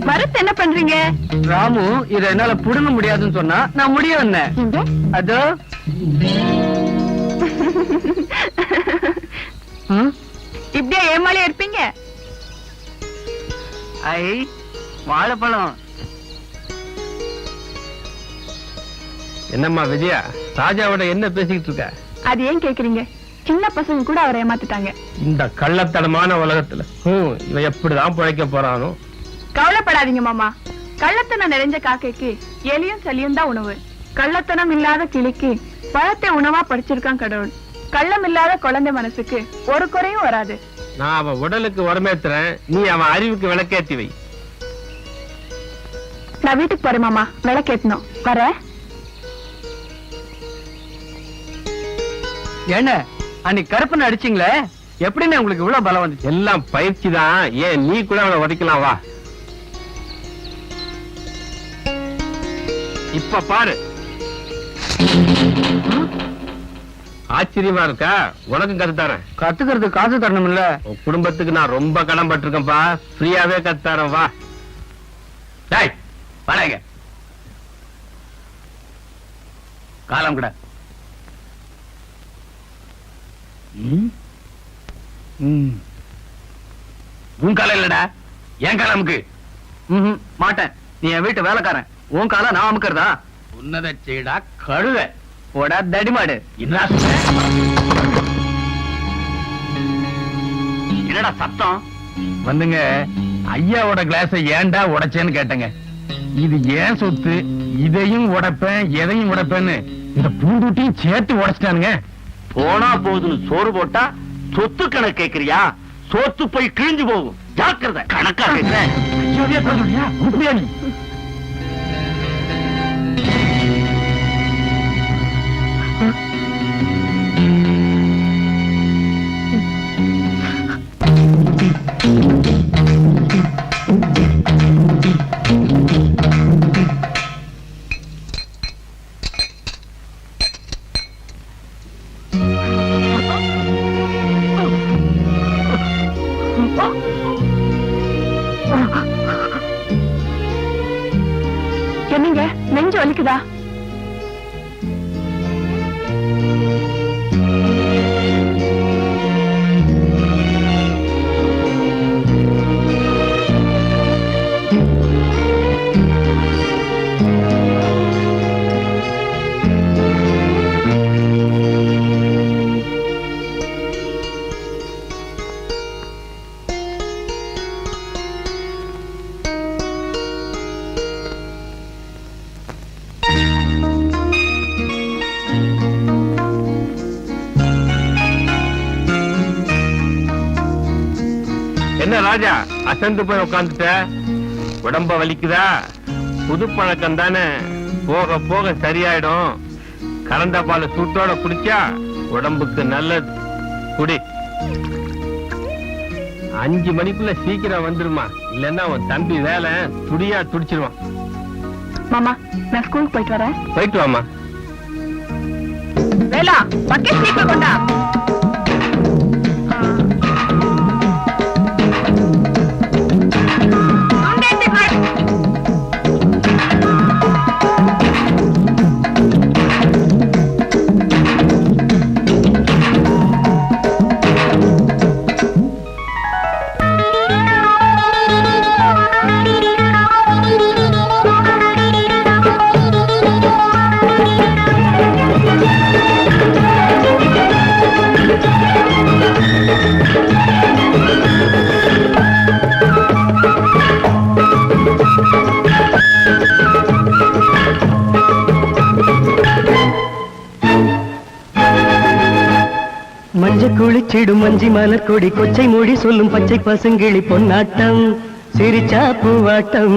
மரத்தை என்ன பண்றீங்க? ராமு இத என்னால புடுங்க முடியாதுன்னு சொன்னா நான் முடியும் என்ன? அதோ இப்படியே ஏமாளியா இருப்பீங்க? ஐ வாழைப்பழம். என்னம்மா விஜயா, ராஜாவோட என்ன பேசிக்கிட்டு இருக்க? அது ஏன் கேக்குறீங்க? சின்ன பசங்க கூட அவரை ஏமாத்திட்டாங்க. இந்த கள்ளத்தனமான உலகத்துல இவன் எப்படிதான் பிழைக்க போறானோ. கவலைப்படாதீங்க மாமா. கள்ளத்தனம் நிறைஞ்ச காக்கைக்கு எலியும் சளியும் தான் உணவு. கள்ளத்தனம் இல்லாத கிளிக்கு பழத்தை உணவா படிச்சிருக்கான் கடவுள். கள்ளம் இல்லாத குழந்தை மனசுக்கு ஒரு குறையும் வராது. நான் அவன் உடலுக்கு உரமேத்துறேன், நீ அவன் அறிவுக்கு விளக்கேத்தி வை. நான் வீட்டுக்கு போறேன் மாமா, விளக்கேத்தணும். வர என்ன அன்னைக்கு கருப்பன் அடிச்சீங்களே, எப்படின்னு உங்களுக்கு இவ்வளவு பலம் வந்துச்சு? எல்லாம் பயிற்சி தான். ஏன் நீ கூட அவனை உதைக்கலாம், வா. இப்ப பாரு. ஆச்சரியமா இருக்கா? உனக்கும் கத்துத்தரேன். கத்துக்கிறது காசு தரணும் இல்ல? உன் குடும்பத்துக்கு நான் ரொம்ப கடன் பட்டிருக்கேன்பா. ஃப்ரீயாவே கத்துத்தரேன், வா. டேய் வாடங்க. காலம் கூட. உன் காலம் இல்லடா, என் காலமுக்கு. மாட்டேன். நீ என் வீட்டு வேலைக்காரன். உன் காலம் நான் அமுக்கிறதா? உன்னத செய்டா கழுத. போடா தடிமாடு. என்னடா சத்தம்? வந்துங்க, ஐயாவோட கிளாஸை ஏன்டா உடைச்சேன்னு கேட்டங்க. இது ஏன் சொத்து, இதையும் உடைப்பேன் எதையும் உடைப்பேன்னு இந்த பூண்டுட்டியும் சேர்த்து உடைச்சிட்டானுங்க. போனா போகுதுன்னு சோறு போட்டா சொத்து கணக்கு கேக்குறியா? சொத்து போய் கிழிஞ்சு போகும். ஜாக்கிரதை. கணக்கா கேக்குறேன். என்னங்க, நெஞ்சு வலிக்குதா? என்ன ராஜா, அசந்து போய் உட்காந்துட்ட? உடம்ப வலிக்குதா? புது பழக்கம் தானே, போக போக சரியாயிடும். கறந்த பால் சூட்டோட குடிச்சா உடம்புக்கு நல்லது. குடி. 5 மணிக்குள்ள சீக்கிரம் வந்துருமா, இல்லன்னா உன் தம்பி வேலை துடியா துடிச்சிருவான். மாமா, நான் ஸ்கூலுக்கு போயிட்டு வரேன். போயிட்டு வாமா. வேலா, பக்கெட் சீக்கிரம் கொண்டா. சுண்டேத்தி குளிச்சிடும் மஞ்சி மலர் கொடி கொச்சை மொழி சொல்லும் பச்சை பசுங்கிளி பொன்னாட்டம் சிரிச்சா பூவாட்டம்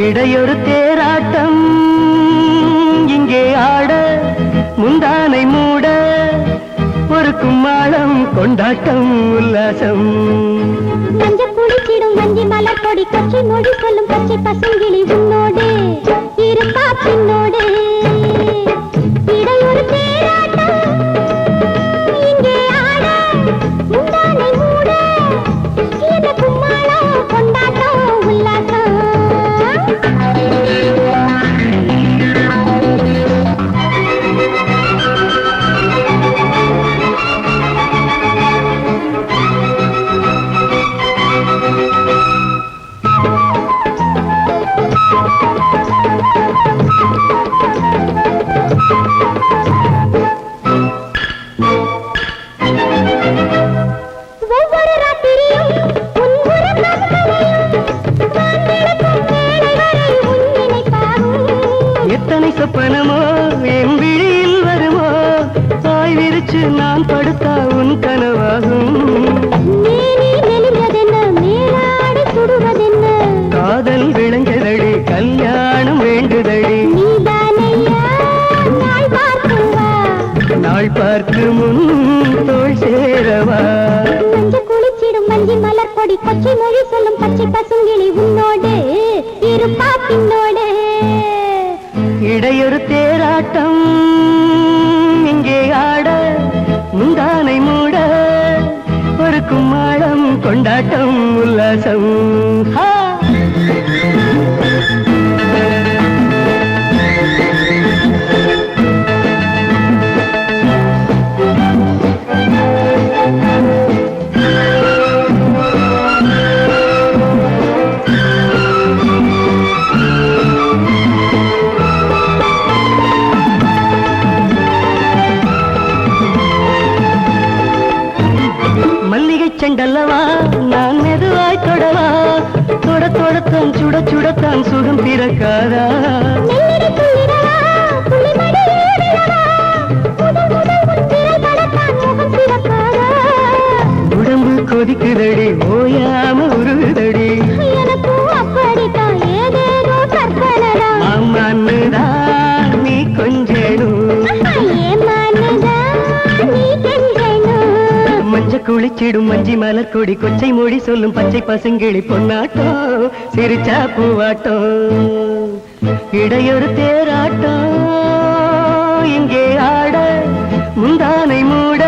இடையொரு தேராட்டம் இங்கே ஆட முந்தானை மூட ஒரு கும்மாளம் கொண்டாட்டம் உல்லாசம் மஞ்ச குளிச்சிடும் மஞ்சி மலர் கொடி கொச்சை மொழி சொல்லும் பச்சை பசுங்கிளி உன்னோடு இருப்பா பின்னோடு இடையொரு தேராட்டம் இங்கே ஆட முந்தானை மூட இந்த கும்மாளம் கொண்டாட்டம் உல்லாசம் ஒவ்வொரு ராத்திரியும் உன் உறக்கம் கலையும் வானிலக்கும் வேளை வரை உன் நினைப்பாகும் எத்தனை சொப்பனமோ என் விழியில் வருமோ பாய் விரிச்சு நான் படுத்தா உன் கனவாகும் மேனி மெலிந்ததென்ன மேலாடை சுடுவதென்ன காதல் விளைஞ்சதடி கல்யாணம் வேண்டுதடி நீதானையா நாள் பார்க்குவா நாள் பார்க்கு முன் தோள் சேரவா மஞ்ச குளிச்சிடும் மஞ்சி மலர் கொடி கொச்சை மொழி சொல்லும் பச்சை பசுங்கிளி உன்னோடு இருப்பா பின்னோடு இடையொரு தேராட்டம் இங்கே ஆட முந்தானை மூட ஒரு கும்மாளம் கொண்டாட்டம் உல்லாசம் ஹா! மல்லிகை செண்டல்லவா நான் மெதுவாய் தொடவா தொட தொடத்தான் சுட சுடத்தான் சுகம் பிறக்காதா மெல்லிடை துள்ளிடவா புலிமடி ஏறிடவா முதல் முதல் உன் திரை படத்தான் முகம் சிவக்காதா உடம்பு கொதிக்குதடி ஓயாம உருகுதடி எனக்கும் அப்படித்தான் ஏதேதோ கற்பனடா அம்மான்னுதான் நீ கொஞ்சேனும் ஏமானுதா நீ கெஞ்சணும் மஞ்ச குளிச்சிடும் மஞ்சி மலர் கொடி கொச்சை மொழி சொல்லும் பச்சை பசுங்கிளி பொன்னாட்டம் சிரிச்சா பூவாட்டம் இடையொரு தேராட்டம் இங்கே ஆட முந்தானை மூட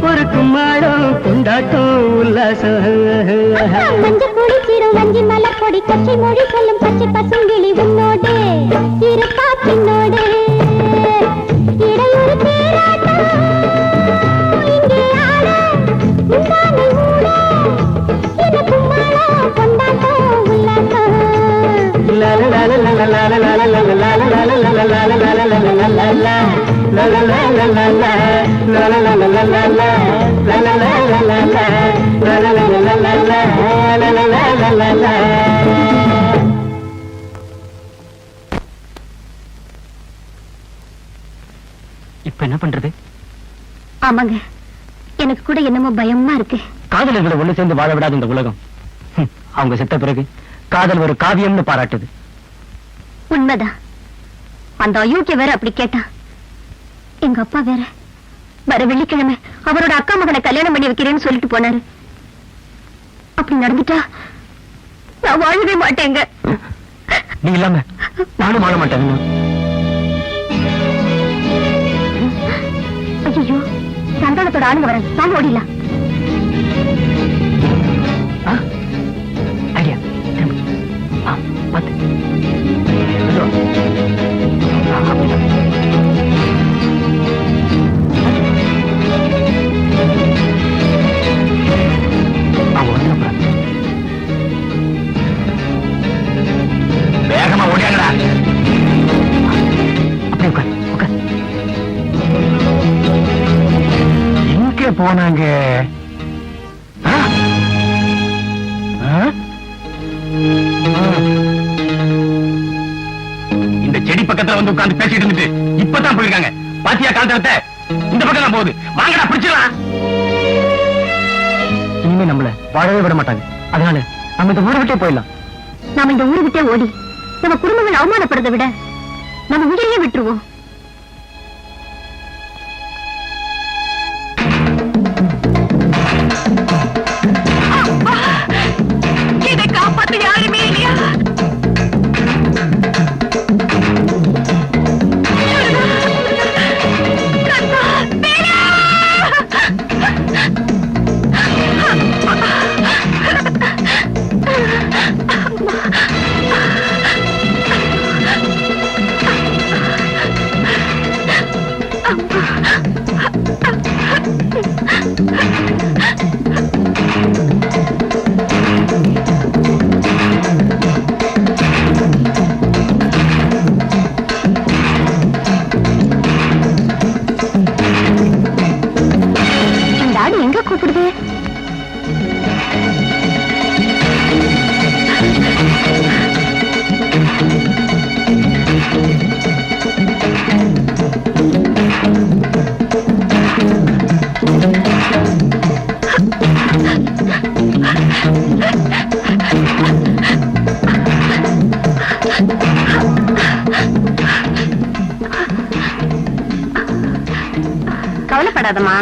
ஒரு கும்மாளம் கொண்டாட்டம் உல்லாசம் மஞ்ச குளிச்சிடும் மஞ்சி மலர் கொடி கொச்சை மொழி சொல்லும் பச்சை பசுங்கிளி உன்னோடு இருப்பா பின்னோடு இடையொரு தேராட்டம் இங்கே ஆட முந்தானை மூட இந்த கும்மாளம் கொண்டாட்டம் உல்லாசம் இப்ப என்ன பண்றது? ஆமாங்க, எனக்கு கூட என்னமோ பயமா இருக்கு. காதலர்களை ஒண்ணு சேர்ந்து வாழ விடாது இந்த உலகம். அவங்க செத்த பிறகு காதல் ஒரு காவியம்னு பாராட்டுது. உண்மைதான். அந்த அயோக்கிய வேற அப்படி கேட்டான். எங்க அப்பா வேற வர வெள்ளிக்கிழமை அவரோட அக்கா மகனை கல்யாணம் பண்ணி வைக்கிறேன்னு சொல்லிட்டு போனாரு. அப்படி நடந்துட்டா நான் வாழவே மாட்டேங்க. நீ இல்லாம நானும் வாழ மாட்டேன். ஐயோ, சந்தானத்தோட ஆளுங்க வர நான் ஓடிடலாம். ஐடியா பார்த்து வேகமா ஓடியாங்கடா. அப்படியே உட்கார் உட்கார். எங்க போனாங்க? இந்த செடி பக்கத்துல வந்து உட்கார்ந்து பேசிட்டு இருந்துட்டு இப்பதான் போயிருக்காங்க. பாத்தியா காலத்தை இந்த பக்கம் தான் போகுது. வாங்கடா பிடிச்சிடலாம். இனிமே நம்மள வாழவே விட மாட்டாங்க. அதனால நம்ம இந்த ஊரை விட்டே போயிடலாம். நாம இந்த ஊரை விட்டே ஓடி நம்ம குடும்பங்கள் அவமானப்படுறதை விட நம்ம உயிரையே விட்டுருவோம். இதை காப்பாற்ற யாருமே இல்லையா? இந்த ஆடு எங்க கூப்பிடுது? கவலைப்படாதம்மா.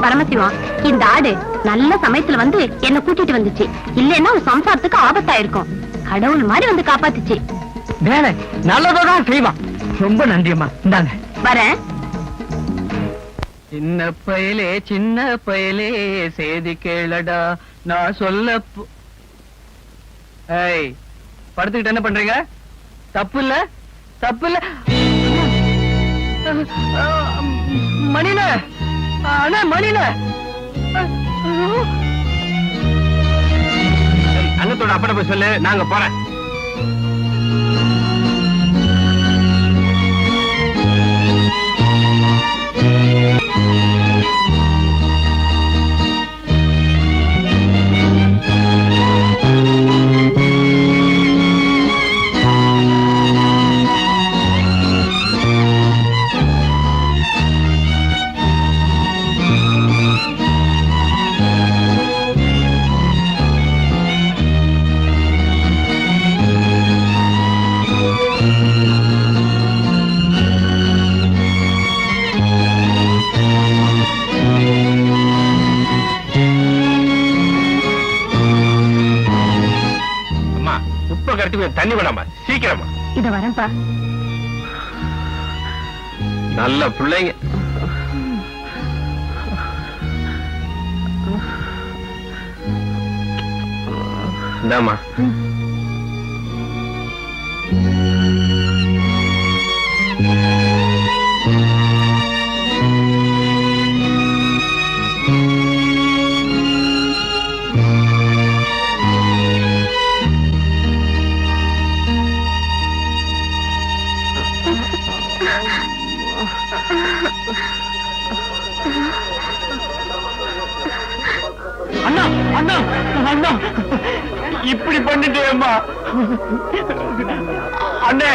பரமசிவம், இந்த ஆடு நல்ல சமயத்துல வந்து என்ன கூட்டிட்டு வந்துச்சு. இல்லன்னா ஒரு சம்சாரத்துக்கு ஆபத்தாயிருக்கும். கடவுள் மாதிரி வந்து காப்பாத்துச்சு. வேலை நல்லதான் செய்வான். ரொம்ப நன்றியம்மா. இந்தாங்க வரேன். சின்ன பயலே செய்தி கேளடா நான் சொல்ல படுத்துக்கிட்டு என்ன பண்றீங்க? தப்பு இல்ல மணில அண்ணா மணில அண்ணத்தோட அப்பட போய் சொல்லு, நாங்க போறேன். தண்ணி வேணாமா, சீக்கிரமா. இத வரேன்ப்பா. நல்ல பிள்ளைங்க. இந்தாமா. அண்ணா அண்ணா அண்ணா இப்படி பண்ணிட்டேம்மா. அண்ணே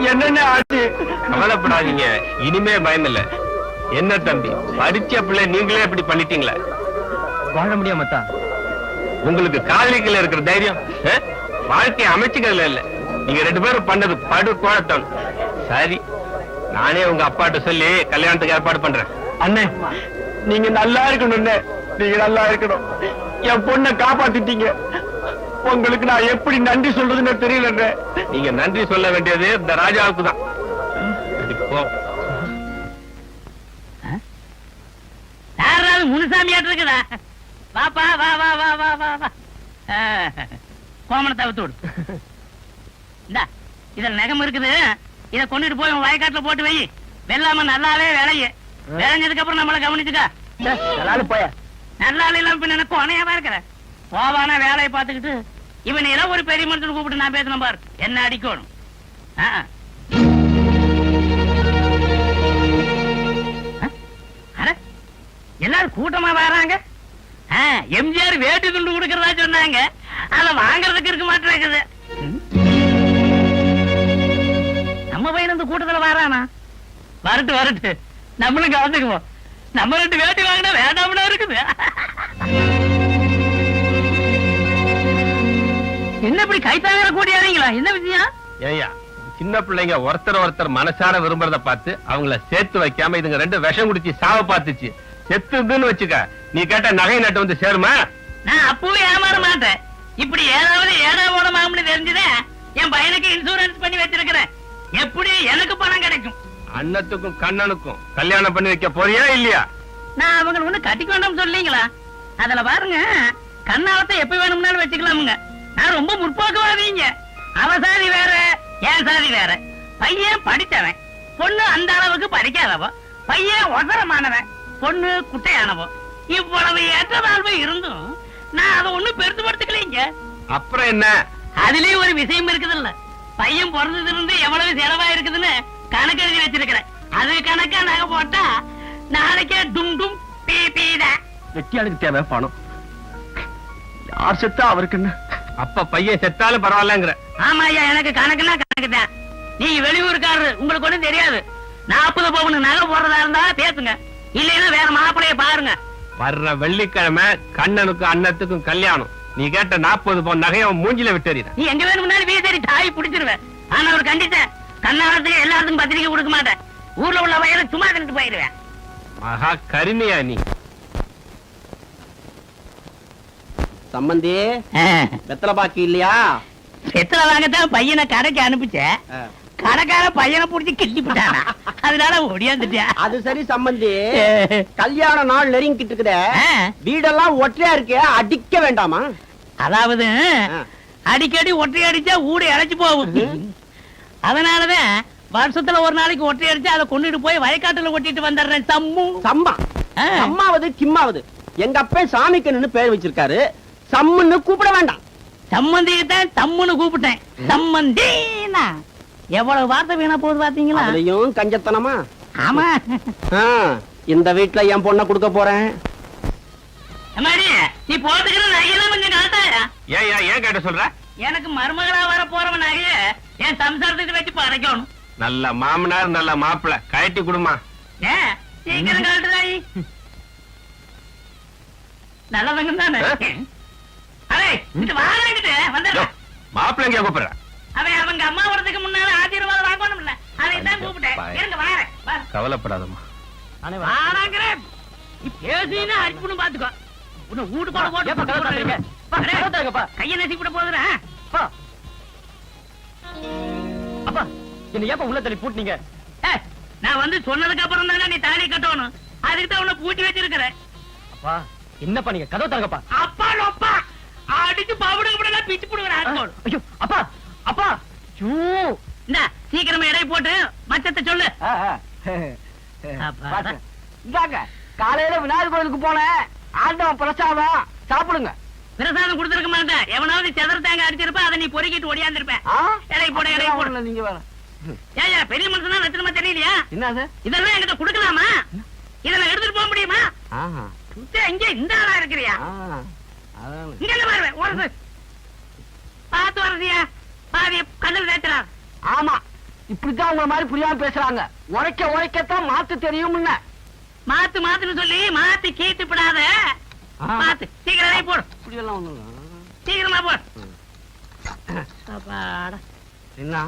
என்னென்ன ஆச்சு? கவலைப்படாதீங்க, இனிமே பயம் இல்ல. என்ன தம்பி, படிச்ச பிள்ளை நீங்களே இப்படி பண்ணிட்டீங்களே. வாழ முடியாமத்தா? உங்களுக்கு காலிக்கல இருக்கிற தைரியம் வாழ்க்கையை அமைச்சுக்கிறதுல இல்ல. நீங்க 2 பேரும் பண்ணது படு கோழத்தான். சரி, நானே உங்க அப்பாட்ட சொல்லி கல்யாணத்துக்கு ஏற்பாடு பண்றேன். அண்ணே நீங்க நல்லா இருக்கணும். நீங்க நல்லா இருக்கணும். என் பொண்ணை காப்பாத்திட்டீங்க. உங்களுக்கு நான் எப்படி நன்றி சொல்றதுன்னு தெரியல. நீங்க நன்றி சொல்ல வேண்டியது இந்த ராஜாவுக்கு தான். முனுசாமியாட்டு இருக்குதா? வாப்பா வா வா வா வா வா வா. கோமணத்தை அவுத்து விடு. இந்தா இதுல நகம் இருக்குது. இத கொண்டுட்டு போய் வயக்காட்டுல போட்டு வை. வெள்ளாம நல்லாவே விளைய. விளைஞ்சதுக்கு அப்புறம் நம்மள கவனிச்சுக்கா. போய நல்லால எல்லாம் பின்ன எனக்கு உனையாவா இருக்கிற. போவான வேலையை பார்த்துக்கிட்டு இவன் ஏதோ ஒரு பெரிய மனுஷன் கூப்பிட்டு நான் பேசணும் பாரு. என்ன அடிக்கணும். எல்லாரும் கூட்டமா வராங்க. எம்ஜிஆர் வேட்டு துண்டு கொடுக்கறதா சொன்னாங்க. அத வாங்குறதுக்கு இருக்க மாட்டேங்குது. நம்ம பையன் இந்த கூட்டத்துல வரானா? வரட்டு நம்மளும் கலந்துக்குவோம். நம்ம 2 வேட்டி வாங்கினா வேண்டாம்னா இருக்குது. என்ன இப்படி கைத்தாங்கிற கூடியாதீங்களா? என்ன விஷயம்? ஏய்யா, சின்ன பிள்ளைங்க ஒருத்தர் மனசார விரும்புறத பார்த்து அவங்கள சேர்த்து வைக்காம இதுங்க 2 விஷம் குடிச்சு சாவ பார்த்துச்சு. செத்துன்னு வச்சுக்க, நீ கேட்ட நகை நட்டு வந்து சேருமா? நான் அப்பவே ஏமாற மாட்டேன். இப்படி ஏதாவது ஏடாமோடமாம்னு தெரிஞ்சுதே என் பையனுக்கு இன்சூரன்ஸ் பண்ணி வச்சிருக்கிறேன். எப்படி எனக்கு பணம் கிடைக்கும்? அண்ணத்துக்கும் கண்ணனுக்கும் கல்யாணம் பண்ணி வைக்க போறியா இல்லையா? நான் அவங்க ஒண்ணு கட்டிக்க வேண்டாம் சொல்லீங்களா? அதுல பாருங்க, கண்ணாலத்தை எப்ப வேணும்னாலும் வச்சுக்கலாமுங்க. நான் ரொம்ப முற்போக்குவாதீங்க. அவ சாதி வேற, என் சாதி வேற. பையன் படித்தவன், பொண்ணு அந்த அளவுக்கு படிக்காதவோ. பையன் ஒசரமானவன், பொண்ணு குட்டையானவோ. இவ்வளவு ஏற்றதாழ்வு இருந்தும் நான் அதை ஒண்ணும் பெருசுபடுத்திக்கலீங்க. அப்புறம் என்ன? அதுலயும் ஒரு விஷயம் இருக்குதுல்ல. பையன் பிறந்ததுல இருந்து எவ்வளவு செலவா இருக்குதுன்னு கணக்கு எழுதி வச்சிருக்கிறேன். அது கணக்கா நகை போட்டா நாளைக்கே டும் டும் பீ பீதான். வெட்டியாளுக்கு தேவை பணம். யார் செத்தா அவருக்கு என்ன? அப்ப பையன் செத்தாலும் பரவாயில்லங்கிற? ஆமா ஐயா, எனக்கு கணக்குன்னா கணக்கு தான். நீங்க வெளியூருக்காரரு, உங்களுக்கு ஒண்ணும் தெரியாது. 40 பவுன் நகை போடுறதா இருந்தா பேசுங்க, இல்லைன்னா வேற மாப்பிளைய பாருங்க. வர்ற வெள்ளிக்கிழமை கண்ணனுக்கும் அண்ணத்துக்கும் கல்யாணம். நீ கேட்ட 40 பவுன் நகையை மூஞ்சில விட்டுறீங்க. நீ எங்க வேணும்னாலும் வீசேரி தாய் பிடிச்சிருவேன். ஆனா ஒரு கண்டிச்சேன், கண்ணாலத்துக்கு எல்லாத்துக்கும் பத்திரிக்கை கொடுக்க மாட்டேன். ஊர்ல உள்ள வயலை சும்மா தின்னுட்டு போயிடுவேன். மகா கருமையா நீ. சம்பந்தி வெத்தலை பாக்கி இல்லையா? வெத்தலை வாங்கத்தான் பையனை கடைக்கு அனுப்பிச்சேன். கடைக்கார பையனை புடிச்சு கிள்ளி போட்டானா, அதனால ஓடியாந்துட்டேன். அது சரி சம்பந்தி, கல்யாண நாள் நெருங்கிட்டு இருக்குத, வீடெல்லாம் ஒற்றையா இருக்கே, அடிக்க வேண்டாமா? அதாவது அடிக்கடி ஒற்றை அடிச்சா ஊடு இழைச்சு போகும். அதனாலதான் வருஷத்துல ஒரு நாளைக்கு ஒற்றை அடிச்சு அதை கொண்டுட்டு போய் வயக்காட்டுல ஒட்டிட்டு வந்துடுறேன். சம்மா அம்மாவது கிம்மாவது, எங்க அப்பா சாமிக்கண்ணு பேர் வச்சிருக்காரு. சம்முன்னு கூப்பிட வேண்டாம். சம்மந்தியத்தான் தம்முன்னு கூப்பிட்டேன். சம்மந்தினா எவ்வளவு வார்த்தை வீணா போகுது பாத்தீங்களா? அதுலயும் கஞ்சத்தனமா. ஆமா, இந்த வீட்டுல என் பொண்ணை கொடுக்க போறேன். நீ போட்டுக்கிற நகையெல்லாம் கொஞ்சம் காட்டாயா? ஏன் கேட்ட சொல்ற? எனக்கு மருமகளா வர போறவன் நகைய என் சம்சாரத்துக்கு வச்சு படைக்கணும். நல்ல மாமனார் நல்ல மாப்பிள்ள, கழட்டி கொடுமா. சீக்கிரம் கழட்டுறாய். நல்லவங்க தானே. அதே இது வாங்கிட்டு வந்துடுறேன். மாப்பிள்ள எங்க கூப்பிடுற? அவன் அவங்க அம்மா வரதுக்கு முன்னால ஆசீர்வாதம் வாங்கணும் இல்ல, அதை தான் கூப்பிட்டேன். இருங்க வாரேன். கவலைப்படாதம்மா. வாராங்கிறேன். நீ பேசினா அடிப்புன்னு பாத்துக்கோ. உன்னை வீட்டு போட போட்டு கையை நசிப்பிட போதுற. அப்பா என்ன ஏப்பா உள்ள தள்ளி பூட்டினீங்க? நான் வந்து சொன்னதுக்கு அப்புறம் தானே நீ தாலி கட்டணும். அதுக்கு தான் உன்னை பூட்டி வச்சிருக்கிறேன். அப்பா என்ன பண்ணீங்க? கதவு தரங்கப்பா. அப்பா லோப்பா அடிச்சு பாவுடுங்க பிச்சு போடுவேன். ஐயோ அப்பா அப்பா, இந்த சீக்கிரமா இடை போட்டு மச்சத்தை சொல்லு. இந்தாங்க, காலையில விநாயகர் கோயிலுக்கு போனேன். ஆண்டவன் பிரசாதம் சாப்பிடுங்க. பிரசாதம் கொடுத்திருக்க மாட்டேன். எவனாவது செதற தேங்க அடிச்சிருப்ப, அதை நீ பொறுக்கிட்டு ஓடியாந்துருப்பேன். இடை போட இடை போட. நீங்க வேற ஏயா பெரிய மனுஷனா லட்சணமா தெரியலையா? என்னது இதெல்லாம் என்கிட்ட கொடுக்கலாமா? இதெல்லாம் எடுத்துட்டு போக முடியுமா? இங்க இந்த ஆளா இருக்கிறியா? இங்க என்ன வருவேன் ஒரு பார்த்து வரதியா? பாதி கண்ணில் தேய்ச்சலா? ஆமா, இப்படித்தான் உங்களை மாதிரி புரியாம பேசுறாங்க. உரைக்கத்தான் மாத்து தெரியும். மாத்து மாத்துன்னு சொல்லி மாத்தி கீத்துப்படாத. மாத்து சீக்கிரம் போடு. சீக்கிரமா போடு. என்ன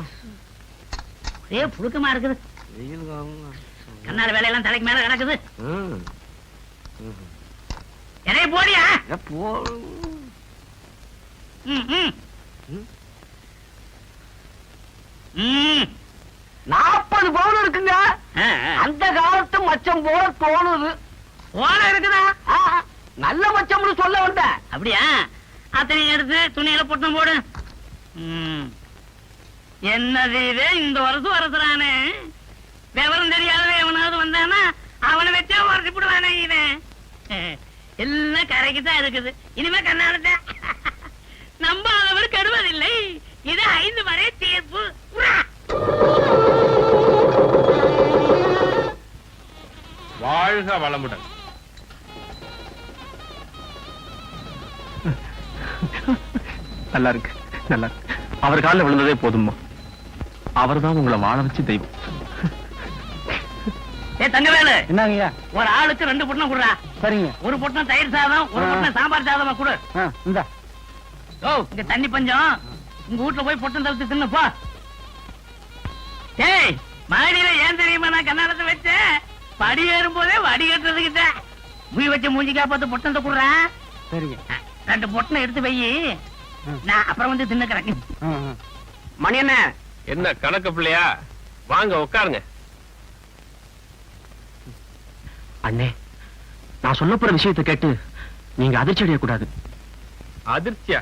ஒரே புழுக்கமா இருக்குது. கண்ணால வேலையெல்லாம் தலைக்கு மேல கிடக்குது. என்னைய போடியா? 40 பவுன் இருக்குங்க. அந்த காலத்து மச்சம் போல தோணுது. ஓலை இருக்குதா? நல்ல மச்சம்னு சொல்ல வந்தேன். அப்படியா? அத்தனை எடுத்து துணியில போட்டு போடு. என்னது இது இந்த வருஷம் வரசுறானே? விவரம் தெரியாதவே எவனாவது வந்தானா அவனை வச்சா உரசி போடுவானே. இவன் எல்லாம் கரைக்குதான் இருக்குது. இனிமே கண்ணாலத்த நம்பாதவர் கெடுவதில்லை. இது 5 வரை தீர்ப்பு. வாழ்க வளமுடன். நல்லா இருக்கு, நல்லா இருக்கு. அவர் காலில் விழுந்ததே போதும்மா. அவர்தான் உங்களை வாழ வச்சு தெய்வம். ஏ தங்கவேலு, என்னங்கய்யா? ஒரு ஆளுக்கு 2 பொட்டணம் குடுறா. சரிங்க. ஒரு பொட்டணம் தயிர் சாதம், ஒரு பொட்டணம் சாம்பார் சாதமா குடு. இந்தா. ஓ, இங்க தண்ணி பஞ்சம். உங்க வீட்டுல போய் பொட்டம் தவிர்த்து தின்னு போ. ஏய், மாடியில ஏன் தெரியுமா நான் கண்ணாடத்தை வச்சேன்? படி ஏறும் போதே வடி கட்டுறதுக்கிட்ட மூய் வச்ச மூஞ்சி காப்பாத்து பொட்டத்தை குடுறேன். சரிங்க. 2 பொட்டணம் எடுத்து வை, நான் அப்புறம் வந்து தின்னுக்கிறேன். மணி என்ன கணக்கு பிள்ளையா? வாங்க உட்காருங்க. அண்ணே, நான் சொல்ல போற விஷயத்தை கேட்டு நீங்க அதிர்ச்சி அடையக்கூடாது. அதிர்ச்சியா?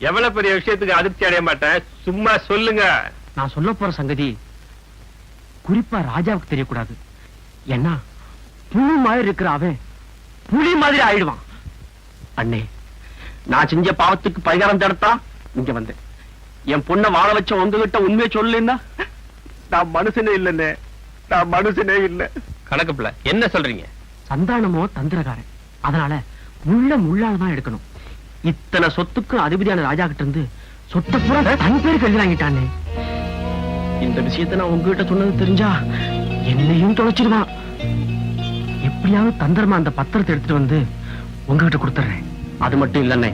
எவ்வளவு பெரிய விஷயத்துக்கு அதிர்ச்சி அடைய மாட்டேன். சும்மா சொல்லுங்க. நான் சொல்ல போற சங்கதி குறிப்பா ராஜாவுக்கு தெரியக்கூடாது. ஏன்னா புழு மாதிரி இருக்கிற அவன் புலி மாதிரி ஆயிடுவான். அண்ணே, நான் செஞ்ச பாவத்துக்கு பரிகாரம் தடுத்தா இங்க வந்தேன். என் பொண்ணை வாழ வச்ச உங்ககிட்ட உண்மையை சொல்லுன்னா நான் மனுஷனே இல்லைன்னே, நான் மனுஷனே இல்லை. கணக்கு பிள்ளை என்ன சொல்றீங்க? சந்தானமோ தந்திரக்காரன், அதனால முள்ளால தான் எடுக்கணும். இத்தனை சொத்துக்கு அதிபதியான ராஜா கிட்ட இருந்து சொத்தை பூரா தன் பேருக்கு எழுதி வாங்கிட்டானே. இந்த விஷயத்தை நான் உங்ககிட்ட சொன்னது தெரிஞ்சா என்னையும் தொலைச்சிருவான். எப்படியாவது தந்திரமா அந்த பத்திரத்தை எடுத்துட்டு வந்து உங்ககிட்ட கொடுத்துறேன். அது மட்டும் இல்லைன்னே,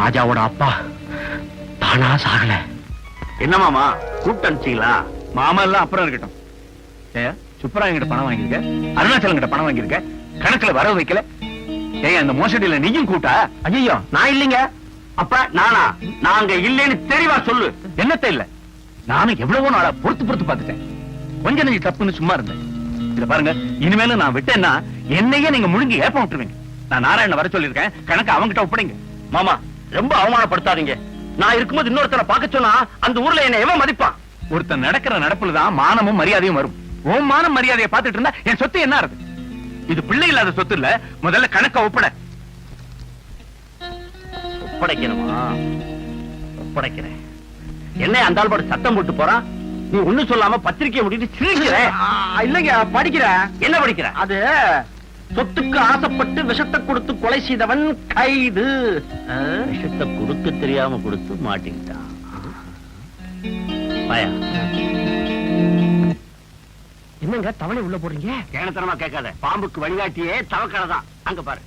ராஜாவோட அப்பா தானா சாகல. என்ன மாமா கூப்பிட்டு அனுப்பிச்சீங்களா? மாமா எல்லாம் அப்புறம் இருக்கட்டும். சுப்பராயன் கிட்ட பணம் வாங்கியிருக்க, அருணாச்சலம் கிட்ட பணம் வாங்கியிருக்க, கணக்குல வரவு வைக்கல. அந்த மோசடியில நீயும் கூட்டா? ஐயோ, நான் இல்லைங்க. அப்ப நானா? நாங்க இல்லைன்னு தெளிவா சொல்லு. என்னத்த இல்ல, நானும் எவ்வளவோ நாளா பொறுத்து பார்த்துட்டேன். கொஞ்சம் நீங்க தப்புன்னு சும்மா இருந்தேன். இத பாருங்க, இனிமேலும் நான் விட்டேன்னா என்னையே நீங்க முழுங்கி ஏப்ப விட்டுருவீங்க. நான் நாராயண வர சொல்லியிருக்கேன், கணக்கு அவங்கிட்ட ஒப்படைங்க. மாமா ரொம்ப அவமானப்படுத்தாதீங்க. நான் இருக்கும்போது இன்னொருத்தரை பார்க்க சொன்னா அந்த ஊர்ல என்ன எவன் மதிப்பான்? ஒருத்தன் நடக்கிற நடப்புலதான் மானமும் மரியாதையும் வரும். ஓம் மானம் மரியாதையை பார்த்துட்டு இருந்தா என் சொத்து என்ன ஆறுது? இது பிள்ளை இல்லாத சொத்து இல்ல. முதல்ல கணக்க ஒப்படைக்கணுமா? ஒப்படைக்கிறேன். என்ன அந்த ஆள் பாட்டு சத்தம் போட்டு போறான்? நீ ஒண்ணு சொல்லாம பத்திரிக்கையை முடிட்டு சிரிக்கிற. இல்லைங்க, படிக்கிற. என்ன படிக்கிற? அது சொத்துக்கு ஆசைப்பட்டு விஷத்தை கொடுத்து கொலை செய்தவன் கைது. விஷத்தை கொடுக்க தெரியாம கொடுத்து மாட்டிக்கிட்டான். பாயா, என்னங்க தவணை உள்ள போறீங்க? கேனத்தனமா கேட்காத. பாம்புக்கு வழிகாட்டியே தவக்கடை தான். அங்க பாரு.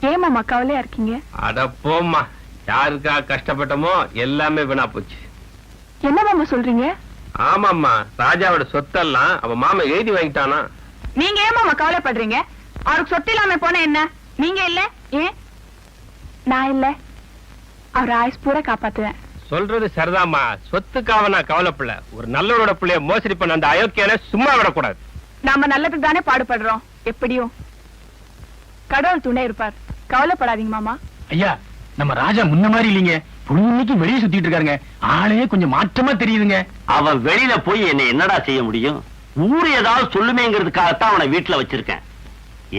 ஏமாமா கவலையா இருக்கீங்க? அட போம்மா, யாருக்கா கஷ்டப்பட்டமோ எல்லாமே வீணா போச்சு. என்ன மாமா சொல்றீங்க? ஆமாம்மா, ராஜாவோட சொத்தெல்லாம் அவன் மாமா எழுதி வாங்கிட்டானா. நீங்க ஏன் மாமா கவலைப்படுறீங்க? அவருக்கு சொத்து இல்லாம போன என்ன? நீங்க இல்ல, ஏன் நான் இல்ல? அவர் ஆயுஸ் பூரா காப்பாத்துவேன். சொல்றது சரிதாம்மா. சொத்துக்காக நான் கவலைப்படல. ஒரு நல்லவரோட பிள்ளைய மோசடி பண்ண அந்த அயோக்கியனை சும்மா விடக்கூடாது. நாம நல்லதுக்கு தானே பாடுபடுறோம். எப்படியும் கடவுள் துணை இருப்பார். கவலைப்படாதீங்க மாமா. ஐயா, நம்ம ராஜா முன்ன மாதிரி இல்லீங்க. பொழுதுக்கு வெளியே சுத்திட்டு இருக்காருங்க. ஆளே கொஞ்சம் மாற்றமா தெரியுதுங்க. அவன் வெளியில போய் என்ன என்னடா செய்ய முடியும்? ஊரு ஏதாவது சொல்லுமேங்கிறதுக்காகத்தான் அவனை வீட்டுல வச்சிருக்கேன்.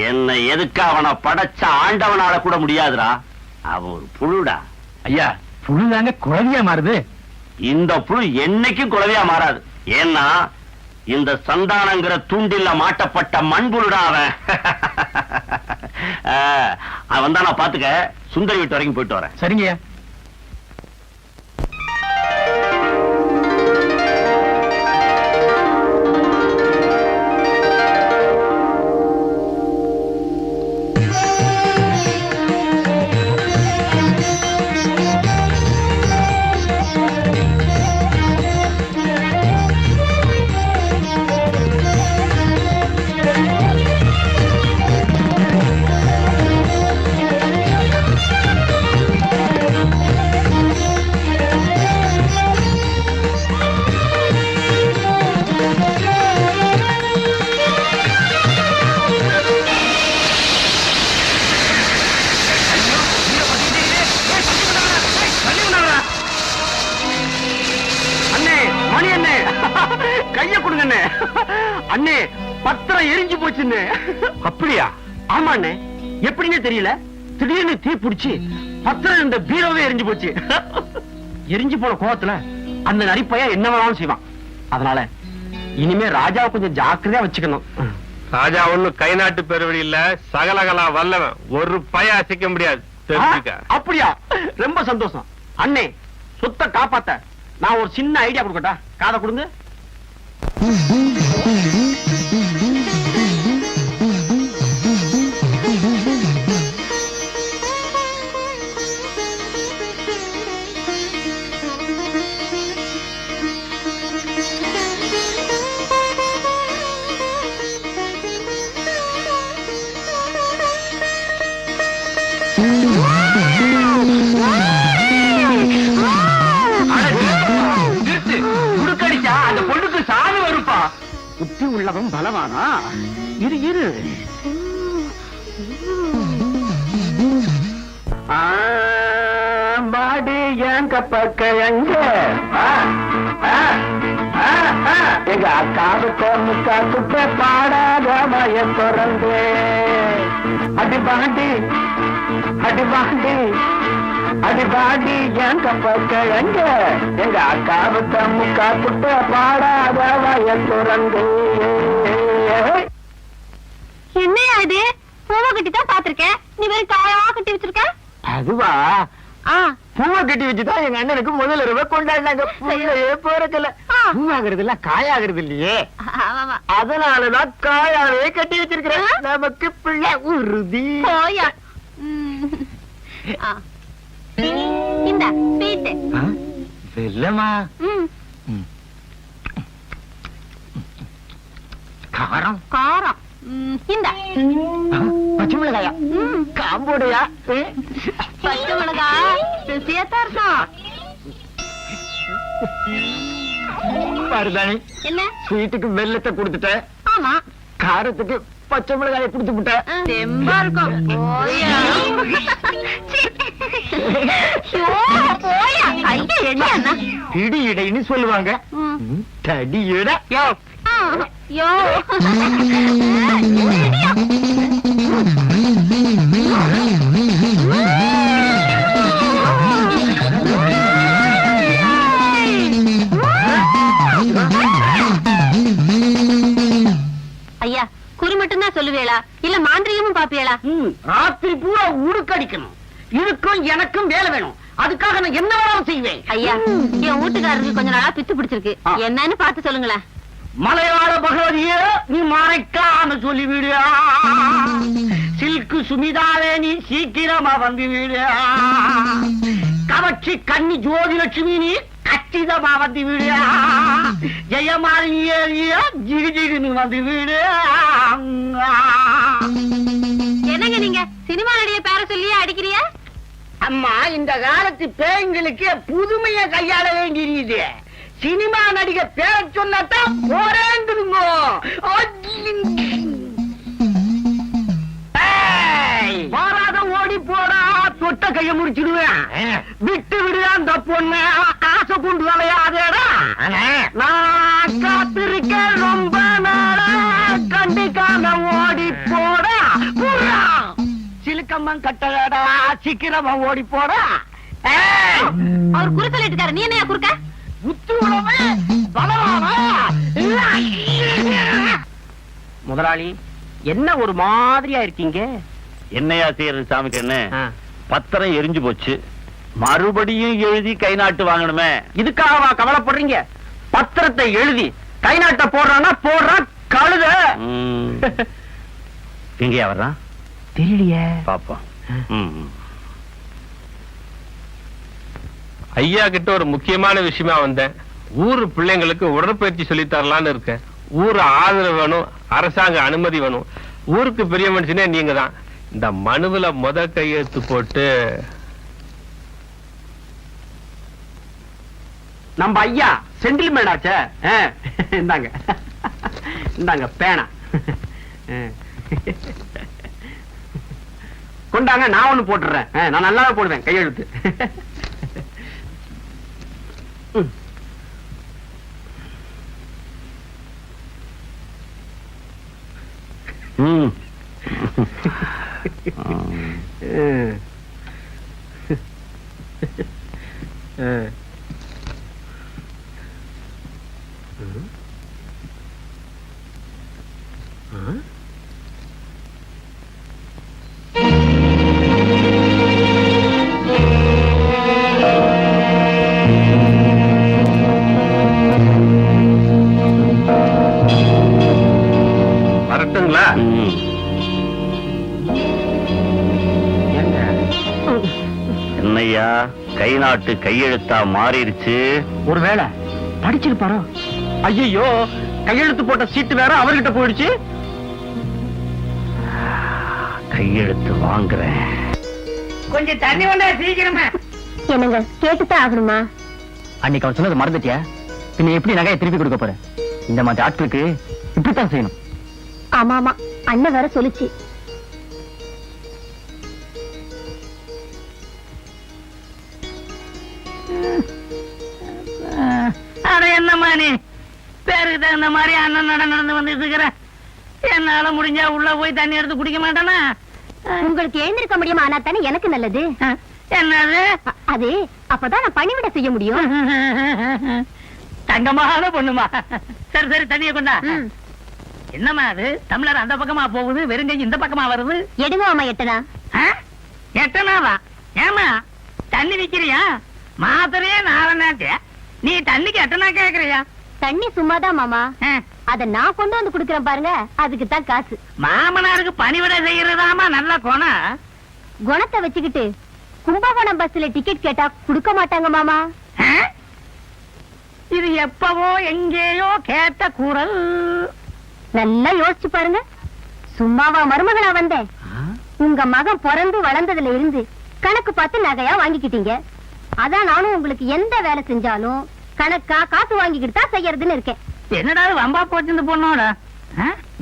என்ன எதுக்கு அவனை படைச்ச ஆண்டவனால கூட முடியாதுடா. அவன் ஒரு புழுடா. ஐயா, புழுதாங்க குழந்தையா மாறுது. இந்த புழு என்னைக்கும் குழந்தையா மாறாது. ஏன்னா இந்த சந்தானங்கிற தூண்டில்ல மாட்டப்பட்ட மண்புழுடா அவன். அவன் தான் நான் பாத்துக்க. சுந்தரி வீட்டு வரைக்கும் போயிட்டு வரேன். சரிங்க. கைய கொடுங்க அண்ணே. பத்திரம் எரிஞ்சு போச்சுன்னு. அப்படியா? ஆமா அண்ணே. எப்படின்னு தெரியல, திடீர்னு தீ பிடிச்சு பத்திரம் இந்த பீரோவே எரிஞ்சு போச்சு. எரிஞ்சு போன கோவத்துல அந்த நரிப்பைய என்ன வேணாலும் செய்வான். அதனால இனிமே ராஜாவை கொஞ்சம் ஜாக்கிரதையா வச்சுக்கணும். ராஜா ஒண்ணு கை நாட்டு பெருவழி இல்ல, சகலகலா வல்லவன். ஒரு பய அசைக்க முடியாது, தெரிஞ்சுக்க. அப்படியா? ரொம்ப சந்தோஷம் அண்ணே. சொத்தை காப்பாத்த நான் ஒரு சின்ன ஐடியா கொடுக்கட்டா? காதை கொடுங்க. குடுக்கடிச்சா அந்த பொண்ணுக்கு சாவு வருப்பா. புத்தி உள்ளவன் பலவானா? இரு இரு. பாடி என் கப்பக்கிழங்க எங்க அக்காவுக்கு முக்கா குப்பை பாடாத மய திறந்து அடி பாண்டி அடி பாண்டி அடி பாடி என் கப்பக்கிழங்க எங்க அக்காவுக்கு முக்கா குப்பை பாடாத மய திறந்து. என்னையா இது? பூவை கட்டி தான் பாத்திருக்கேன், நீ வெறும் காயமா கட்டி வச்சிருக்க. அதுவா? பூவை கட்டி வச்சுதான் எங்க அண்ணனுக்கு முதல் ரூபாய் கொண்டாடினாங்க. பூவையே போறதில்ல. பூவாகிறது இல்ல, காயாகிறது இல்லையே. அதனாலதான் காயாவே கட்டி வச்சிருக்கிறேன். நமக்கு பிள்ளை உறுதி. போயா. இந்த ஸ்வீட் வெல்லமா? காரம் காரம். இந்த பச்சை மிளகாயா? காம்போடையா? பச்சை மிளகா ருசியாத்தான் இருக்கும். மருதாணி, என்ன ஸ்வீட்டுக்கு வெல்லத்தை கொடுத்துட்டேன். ஆமா, காரத்துக்கு பச்சை மிளகாயை கொடுத்து விட்டேன். தெம்பா இருக்கும். போயா. போயா. ஐயா என்ன அண்ணா? பிடி இடைன்னு சொல்லுவாங்க. தடி இடை. யோ. ஐயா, குறி மட்டும் தான் சொல்லுவேளா இல்ல மாந்திரிகமும் பாப்பியலா? ராத்திரி பூரா உடுக்கடிக்கணும். இதுக்கும் எனக்கும் வேலை வேணும். அதுக்காக நான் என்ன வேணாலும் செய்வேன். ஐயா, என் வீட்டுக்காரருக்கு கொஞ்ச நாளா பித்து பிடிச்சிருக்கு. என்னன்னு பார்த்து சொல்லுங்களேன். மலையாள பகவதியே, நீ மறைக்காம சொல்லிவிடு. சில்கு சுமிதாவே, நீ சீக்கிரமா வந்து விடு. கவர்ச்சி கன்னி ஜோதிலட்சுமி, நீ கச்சிதமா வந்து விடு. ஜெயமாலினியே, ஜிகு ஜிகுன்னு வந்து விடு. என்னங்க நீங்க சினிமா நடிகை பேர சொல்லியே அடிக்கிறிய? அம்மா, இந்த காலத்து பேய்களுக்கு புதுமையை கையாள வேண்டியது. சினிமா நடிகை பேர சொன்னாதான் போறேங்குதுங்க. பாராத ஓடி போடா, தொட்ட கைய முடிச்சிடுவேன். விட்டு விடுதா அந்த பொண்ணு, ஆசை கொண்டு விளையாதேடா. நான் காத்திருக்கேன் ரொம்ப நாளா, கண்டிக்காம ஓடி போடா. சிலுக்கம்மன் கட்டடா, சீக்கிரமா ஓடி போடா. அவர் குறு சொல்லிட்டு நீ என்ன குறுக்க? முதலாளி, என்ன ஒரு மாதிரியா இருக்கீங்க? என்னையா செய்யறது சாமிக்கு? என்ன பத்திரம் எரிஞ்சு போச்சு, மறுபடியும் எழுதி கை நாட்டு வாங்கணுமே. இதுக்காகவா கவலைப்படுறீங்க? பத்திரத்தை எழுதி கை நாட்ட போடுறான்னா போடுறான் கழுத. எங்கயா வர்றான் தெரியலையே. பாப்போம். ஐயா கிட்ட ஒரு முக்கியமான விஷயமா வந்தேன். ஊரு பிள்ளைங்களுக்கு உடற்பயிற்சி சொல்லி தரலான்னு இருக்கேன். ஊரு ஆதரவு வேணும், அரசாங்க அனுமதி வேணும். ஊருக்கு பெரிய மனுஷனே நீங்க தான். இந்த மனுவுல கையெழுத்து போட்டு நம்ம ஐயா சென்டில்மேன் ஆச்சே. இந்தாங்க இந்தாங்க பேனா கொண்டாங்க. நான் ஒண்ணு போட்டுறேன். நான் நல்லாவே போடுவேன் கையெழுத்து. வரட்டுங்களா? என்னையா கை நாட்டு கையெழுத்தா மாறிடுச்சு? ஒருவேளை படிச்சிருப்பாரோ? ஐயோ, கையெழுத்து போட்ட சீட்டு வேற அவர்கிட்ட போயிடுச்சு. கையெழுத்து வாங்குறேன். கொஞ்சம் தண்ணி வந்தா சீக்கிரமா. என்னங்க கேட்டுதான் ஆகணுமா? அன்னைக்கு அவன் சொன்னது மறந்துட்டியா? பின்ன எப்படி நகையை திருப்பி கொடுக்க போற? இந்த மாதிரி ஆட்களுக்கு இப்படித்தான் செய்யணும். ஆமா ஆமா, அண்ணன் வேற சொல்லுச்சு. அட என்னம்மா நீ பேருக்கு தகுந்த மாதிரி அண்ணன் நடந்து வந்துட்டு இருக்கிற. என்னால முடிஞ்சா உள்ள போய் தண்ணி எடுத்து குடிக்க மாட்டானா? உங்களுக்கு எழுந்திருக்க முடியுமா? ஆனா தானே எனக்கு நல்லது. என்னது அது அப்பதான் நான் பணிவிட செய்ய முடியும். தங்கமான பொண்ணுமா. சரி சரி, தண்ணிய கொண்டா. ம். என்னம்மா அது தமிழர் அந்த பக்கமா போகுது, வெறுங்கை இந்த பக்கமா வருது. எடுங்க மாமா எட்டனா. எட்டனாவா? ஏமா தண்ணி விக்கிறியா? மாத்திரையே நாலனாச்சு, நீ தண்ணிக்கு எட்டனா கேக்குறியா? தண்ணி சும்மாதான் மாமா, அத நான் கொண்டு வந்து குடுக்கறேன் பாருங்க, அதுக்கு தான் காசு. மாமனாருக்கு பணிவிட செய்யறதாமா நல்ல குணம். குணத்தை வச்சுக்கிட்டு கும்பகோணம் பஸ்ல டிக்கெட் கேட்டா குடுக்க மாட்டாங்க மாமா. இது எப்பவோ எங்கேயோ கேட்ட குரல். நல்லா யோசிச்சு பாருங்க. சும்மாவா மருமகளா வந்தேன்? உங்க மகன் பிறந்து வளர்ந்ததுல இருந்து கணக்கு பார்த்து நகையா வாங்கிக்கிட்டீங்க. அதான் நானும் உங்களுக்கு எந்த வேலை செஞ்சாலும் கணக்கா காசு வாங்கிக்கிட்டு தான் செய்யறதுன்னு இருக்கேன். என்னடா வம்பா போச்சு இந்த பொண்ணோட?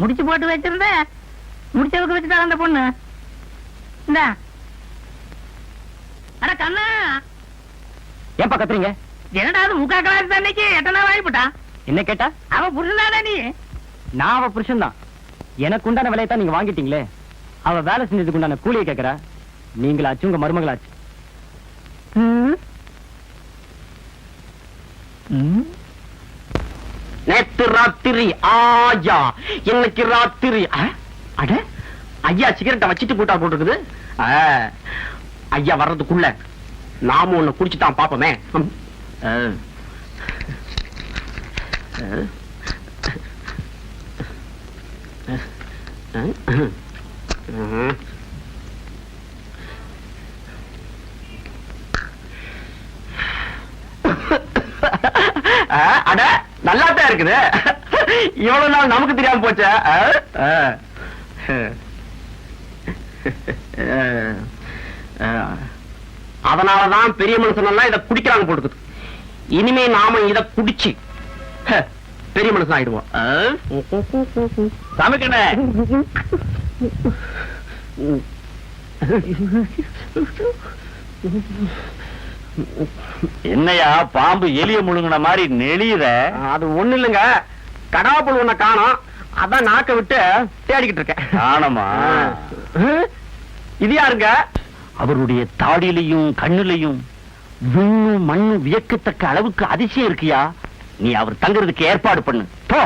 முடிச்சு போட்டு வச்சிருந்த, முடிச்சதுக்கு வச்சுட்டா அந்த பொண்ணு. இந்த அட கண்ணா, ஏன்பா கத்துறீங்க? என்னடா அது முக்கா கிளாஸ் தண்ணிக்கு எட்டனா வாங்கிவிட்டா? என்ன கேட்டா? அவ புரிஞ்சுதாடா நீ? நான் அவ புருஷன் தான். எனக்கு உண்டான விலையை தான் நீங்க வாங்கிட்டீங்களே. அவ வேலை செஞ்சதுக்கு உண்டான கூலியை கேட்கறா. நீங்களாச்சு உங்க மருமகளாச்சு. நேத்து ராத்திரி ஆயா, இன்னைக்கு ராத்திரி. அட ஐயா சிகரெட்டை வச்சிட்டு போட்டா போட்டுருக்குது. ஐயா வர்றதுக்குள்ள நாம ஒண்ணு குடிச்சுட்டான் பாப்போமே. அட நல்லாத்தான் இருக்குது. இவ்வளவு நாள் நமக்கு தெரியாம போச்ச. அதனாலதான் பெரிய மனுஷன் எல்லாம் இதை குடிக்கிறாங்க போட்டுக்குது. இனிமே நாம இத குடிச்சு பெரிய மனுஷன் ஆயிடுவோம். சமைக்கண என்னையா பாம்பு எலிய முழுங்கின மாதிரி நெளியுற? அது ஒண்ணு இல்லைங்க, கடாப்புள் ஒண்ண காணோம், அதான் நாக்க விட்டு தேடிக்கிட்டு இருக்கேன். ஆனமா? இது யாருங்க? அவருடைய தாடியிலையும் கண்ணுலையும் விண்ணும் மண்ணும் வியக்கத்தக்க அளவுக்கு அதிசயம் இருக்கியா. நீ அவர் தங்குறதுக்கு ஏற்பாடு பண்ணு போ.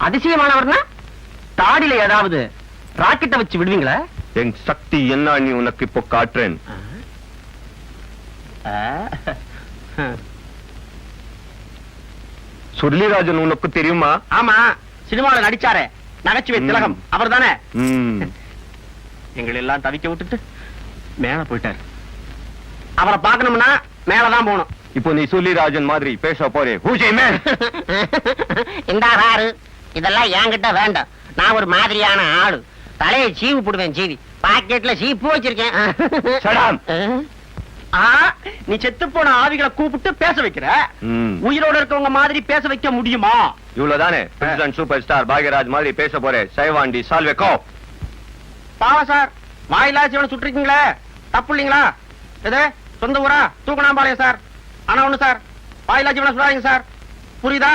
அதிசயமானவர்னா தாடியில ஏதாவது ராக்கெட்டை வச்சு விடுவீங்களா? என் சக்தி என்ன நீ உனக்கு இப்போ காட்டுறேன். சுருளிராஜன் உனக்கு தெரியுமா? ஆமா, சினிமாவில் நடிச்சாரே நகைச்சுவை திலகம் அவர் தானே? எங்களை எல்லாம் தவிக்க விட்டுட்டு மேல போயிட்டாரு. அவரை பார்க்கணும்னா மேலதான் போகணும். இப்போ நீ சுருளிராஜன் மாதிரி பேச போறே. இந்தாரு, இதெல்லாம் என்கிட்ட வேண்டாம். நான் ஒரு மாதிரியான ஆளு. தலையை சீவு போடுவேன். சீவி பாக்கெட்ல சீப்பு வச்சிருக்கேன். நீ செத்து போன ஆவிகளை கூப்பிட்டு பேச வைக்கிற. உயிரோட இருக்கவங்க மாதிரி பேச வைக்க முடியுமா? இவ்வளவுதானே பிரசிடென்ட் சூப்பர் ஸ்டார் பாக்யராஜ் மாதிரி பேச போறேன். சைவாண்டி சால்வேக்கோ. பாவம் சார், வாயிலா சிவனை சுட்டுருக்கீங்களே, தப்பு இல்லீங்களா? எது சொந்த ஊரா? தூக்கணாம்பாளையம் சார். ஆனா ஒண்ணு சார், வாயிலா சிவனை சுடாதீங்க சார். புரியுதா?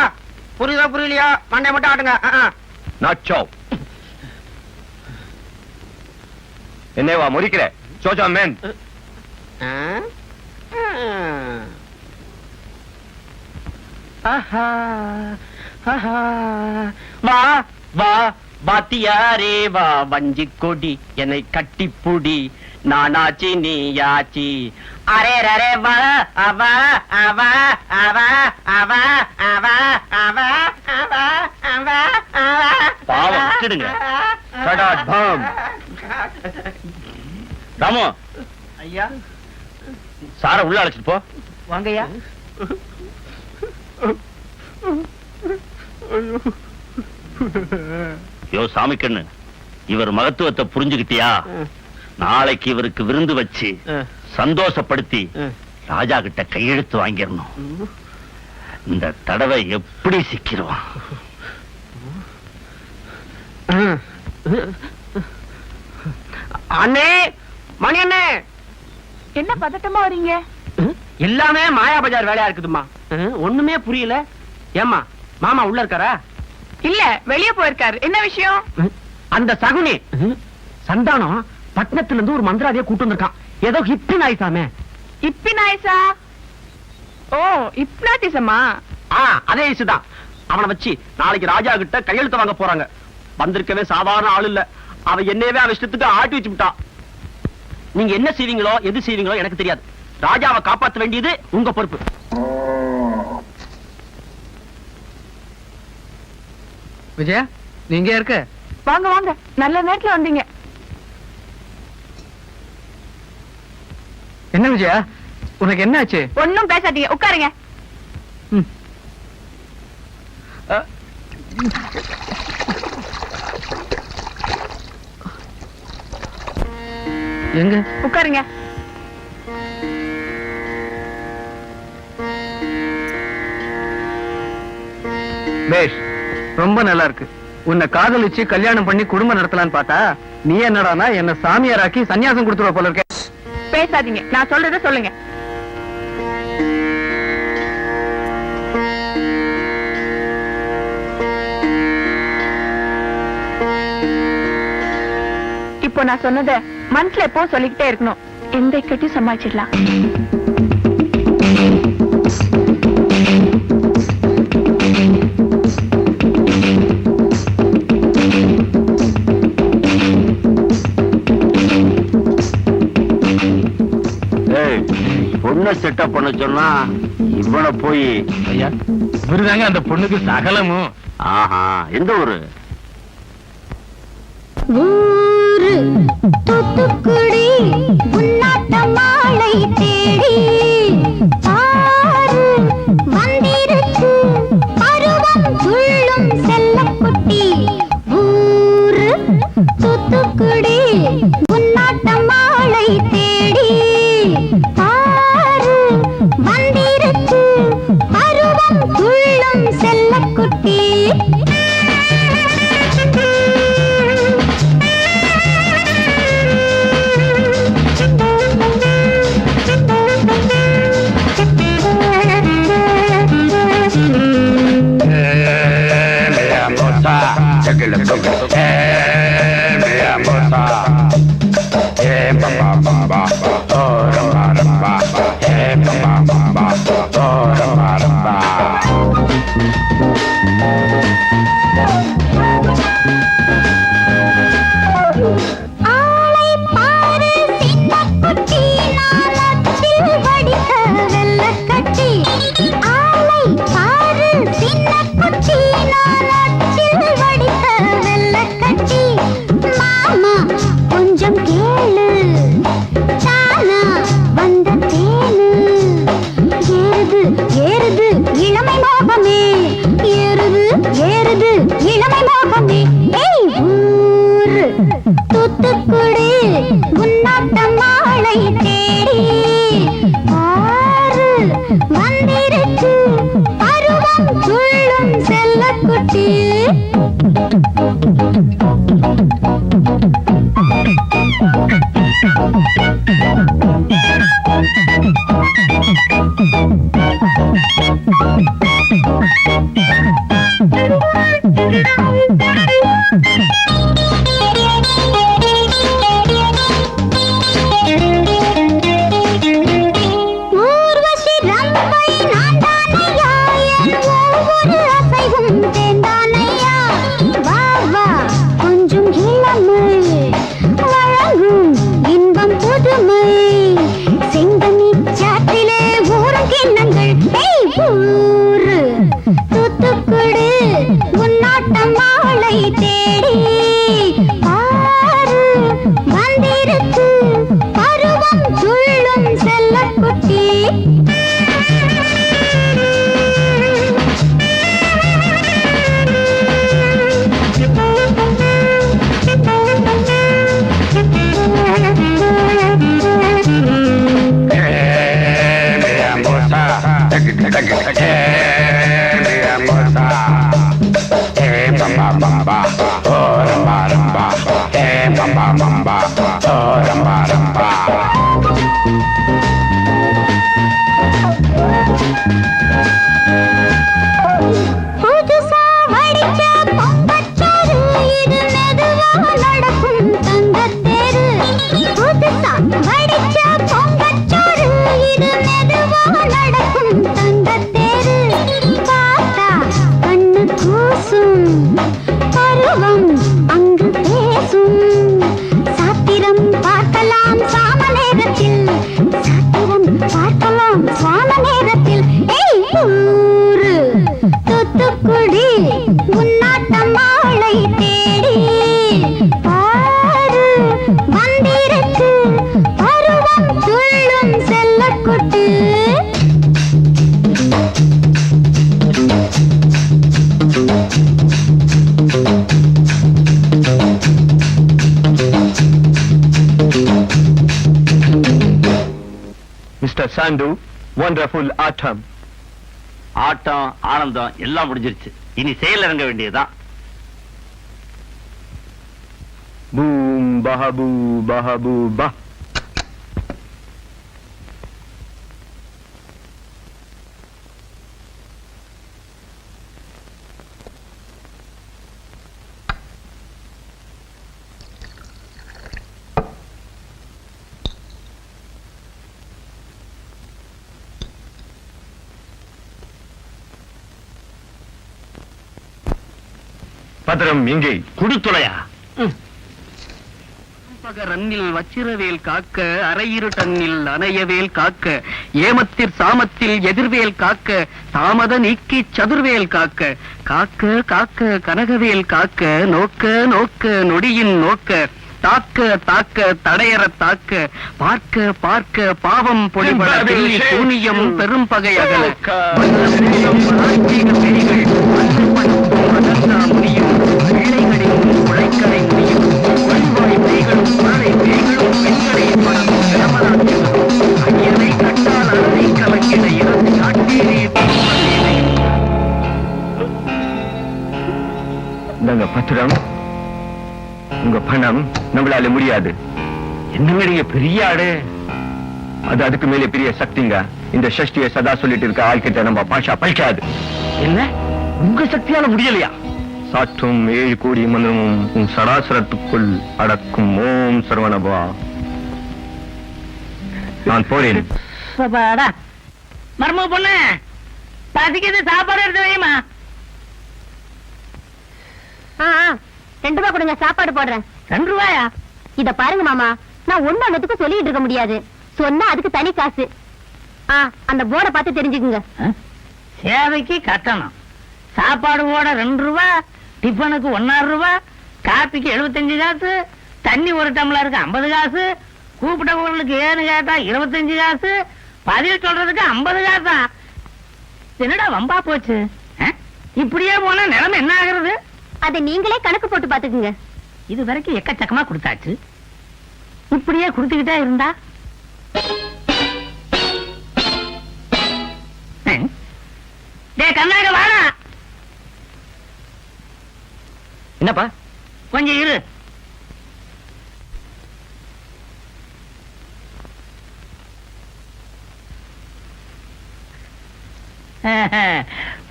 புரியுதா புரியலையா? மண்டை மட்டும் ஆட்டுங்க. நாச்சோ என்னவா முறிக்கிற? சோஜா மேன் வா வா பாத்தியாரே வா வஞ்சி கொடி என்னை கட்டிப்புடி நானாச்சி நீயாச்சி அரே ரரே வா அவா அவா அவா அவா அவா அவா அவா அவா அவா பாவம் விட்டுடுங்க. சடாட் பாம். ராமு ஐயா சார உள்ள அழைச்சிட்டு போ. வாங்கய்யா. யோ சாமிக்கண்ணு, இவர் மகத்துவத்தை புரிஞ்சுக்கிட்டியா? நாளைக்கு இவருக்கு விருந்து வச்சு சந்தோஷப்படுத்தி ராஜா கிட்ட கையெழுத்து வாங்கிடணும். இந்த தடவை எப்படி சிக்கிடுவான்? அண்ணே, மணி அண்ணே, என்ன பதட்டமா வரீங்க? எல்லாமே மாயா பஜார் வேலையா இருக்குதுமா. ஒண்ணுமே புரியல. ஏம்மா, மாமா உள்ள இருக்காரா? இல்ல, வெளிய போயிருக்காரு. என்ன விஷயம்? அந்த சகுனி சந்தானம் பட்டணத்துல இருந்து ஒரு மந்திராதிய கூட்டு வந்திருக்கான். ஏதோ ஹிப்பி நாய்சாமே. இப்பினாய்ஸா? ஓ, இப்னாட்டிசமா? அதே இசுதான். அவனை வச்சு நாளைக்கு ராஜா கிட்ட கையெழுத்து வாங்க போறாங்க. வந்திருக்கவே சாதாரண ஆள் இல்ல. அவ என்னவே அவ இஷ்டத்துக்கு ஆட்டி வச்சு விட்டா. நீங்க என்ன செய்வீங்களோ எது செய்வீங்களோ எனக்கு தெரியாது. ராஜாவை காப்பாற்ற வேண்டியது உங்க பொறுப்பு. விஜயா, நீங்க இருக்க? வாங்க வாங்க, நல்ல நேரத்துல வந்தீங்க. என்ன விஜயா, உனக்கு என்ன ஆச்சு? ஒண்ணும் பேசாதீங்க, உட்காருங்க. எங்க? உட்காருங்க. பேஷ், ரொம்ப நல்லா இருக்கு. உன்னை காதலிச்சு கல்யாணம் பண்ணி குடும்பம் நடத்தலான்னு பார்த்தா நீ என்னடானா என்ன சாமியாராக்கி சன்னியாசம் கொடுத்துருவ போல இருக்க. பேசாதீங்க, நான் சொல்றத சொல்லுங்க. இப்போ நான் சொன்னத மனசுல எப்போ சொல்லிக்கிட்டே இருக்கணும். எந்த இக்கட்டையும் சமாளிச்சிடலாம். பொண்ணை செட்டப் பண்ண சொன்னா இவனை போய் ஐயா, இவருதாங்க அந்த பொண்ணுக்கு சகலமும். ஆஹா, எந்த ஊரு? ஊரு தூத்துக்குடி, உன்னாட்ட மாலை தேடி பாரு வந்திருக்கு பருவம் துள்ளும் செல்லக்குட்டி. ஊரு தூத்துக்குடி, உன்னாட்ட மாலை தேடி பாரு வந்திருக்கு பருவம் துள்ளும் செல்லக்குட்டி. ஆளை பாரு சின்னக்குட்டி, நாளத்தில் வடித்த வெள்ளக்கட்டி. ஆளை பாரு சின்னக்குட்டி, நாளத்தில் வடித்த வெள்ளக்கட்டி. மாமா கொஞ்சம் கேளு, தானா வந்த தேனு. ஏறுது ஏறுது இளமை மோகமே, ஏறுது ஏறுது இளமை மோகமே. ஏய் ஊரு தூத்துக்குடி, உன்னாட்ட மாலை தேடி ஆறு வந்திருக்கு பருவம் துள்ளும் செல்லக்குட்டி. ஊரு புதுசா வடிச்ச பொங்கச்சோறு இது மெதுவா நடக்கும் தங்கத்தேரு. புதுசா வடிச்ச பொங்கச்சோறு இது மெதுவா நடக்கும் தங்கத்தேரு. பார்த்தா கண்ணு கூசும் பருவம் அங்கு பேசும். சாத்திரம் பார்க்கலாம் சாம நேரத்தில், சாத்திரம் பார்க்கலாம் சாம நேரத்தில். ஏய் ஊரு தூத்துக்குடி உன்னாட்டம் மாலை தேடி பாரு வந்திருக்கு பருவம் துள்ளும் செல்லக்குட்டு. மிஸ்டர் சாண்டு, வண்டர்ஃபுல் ஆட்டம். ஆட்டம் ஆனந்தம் எல்லாம் முடிஞ்சிருச்சு. இனி செயல் இறங்க வேண்டியதுதான். பூம் பஹபூ பஹபூ பா. பத்திரம் எங்கே? குடுத்துளையா? பகரன்னில் வச்சிரவேல் காக்க, அரையிரு டன்னில் அணையவேல் காக்க, ஏமத்திற் சாமத்தில் எதிர்வேல் காக்க, தாமத நீக்கி சதுர்வேல் காக்க, காக்க காக்க கனகவேல் காக்க, நோக்க நோக்க நொடியின் நோக்க, தாக்க தாக்க தடையற தாக்க, பார்க்க பார்க்க பாவம் பொழிபட வெள்ளி சூனியம் பெரும் பகை அகல. முடியும் பிள்ளைகளின் உழைக்கடை முடியும் வழிவாய் மெய்களும் குழலை மெய்களும் பெண்களை பணம் கிளமராட்சிகளும் ஐயனை கட்டால் அறதை கலக்கிட இறந்து காட்டீரே. இந்தாங்க பத்திரம். உங்க பணம் நம்மளால முடியாது. என்னங்க நீங்க பெரிய ஆடு. அது அதுக்கு மேலே பெரிய சக்திங்க. இந்த சஷ்டியை சதா சொல்லிட்டு இருக்க ஆள்கிட்ட நம்ம பாஷா பழிக்காது. என்ன உங்க சக்தியால முடியலையா? சாற்றும் 7 கோடி மந்திரமும் உன் சடாசரத்துக்குள் அடக்கும். ஓம் சரவணபா. நான் போறேன். மர்ம பொண்ணு பசிக்குது, சாப்பாடு எடுத்து வையுமா. 2 ரூபாய் கொடுங்க, சாப்பாடு போடுறேன். 2 ரூபாயா? இத பாருங்க மாமா, நான் ஒண்ணுக்கு சொல்லிட்டு இருக்க முடியாது. சொன்னா அதுக்கு தனி காசு. அந்த போர்டை பார்த்து தெரிஞ்சுக்குங்க. சேவைக்கு கட்டணம், சாப்பாடு போட 2 ரூபாய், டிஃபனுக்கு 1.5 ரூபாய், காப்பிக்கு 75 காசு, தண்ணி ஒரு டம்ளருக்கு 50 காசு, கூப்பிட்டவங்களுக்கு ஏன்னு கேட்டா 25 காசு, பதில் சொல்றதுக்கு 50 காசா? என்னடா வம்பா போச்சு. இப்படியே போனா நிலைமை என்ன ஆகுறது? அதை நீங்களே கணக்கு போட்டு பாத்துக்குங்க. இது வரைக்கும் எக்கச்சக்கமா கொடுத்தாச்சு. இப்படியே கொடுத்துக்கிட்டே இருந்தா கண்ணாக வாடா. என்னப்பா? கொஞ்சம் இரு.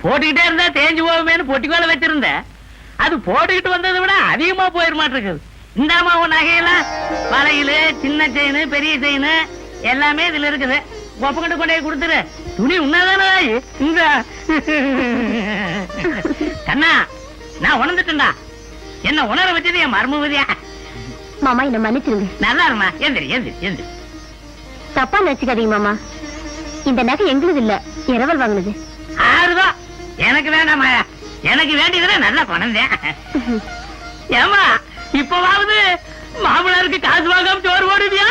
போட்டுக்கிட்டே இருந்தா தேஞ்சு போகுமேனு பொட்டிக்கோல வச்சிருந்த. அது போட்டுக்கிட்டு வந்ததை விட அதிகமா போயிட மாட்டிருக்குது. இந்தாமா உன் நகையெல்லாம், வளையல், சின்ன செயின், பெரிய செயின் எல்லாமே இதுல இருக்குது. ஒப்பக்கிட்ட கொண்டே கொடுத்துரு. துணி உன்னதானே இந்த கண்ணா, நான் உணர்ந்துட்டேன்டா. என்ன உணர வச்சது என் மர்மவதியா. மாமா என்ன மன்னிச்சிருங்க. நல்லா இருமா. எந்திரி எந்திரி எந்திரி. தப்பா நினைச்சுக்காதீங்க மாமா, இந்த நகை எங்களுது இல்ல, இரவல் வாங்கினது. 6 ரூபா எனக்கு வேண்டாமா? எனக்கு வேண்டியதுல நல்லா பணந்தேன். ஏமா இப்பவாவது மாமனாருக்கு காசு வாங்காம சோறு போடுவியா?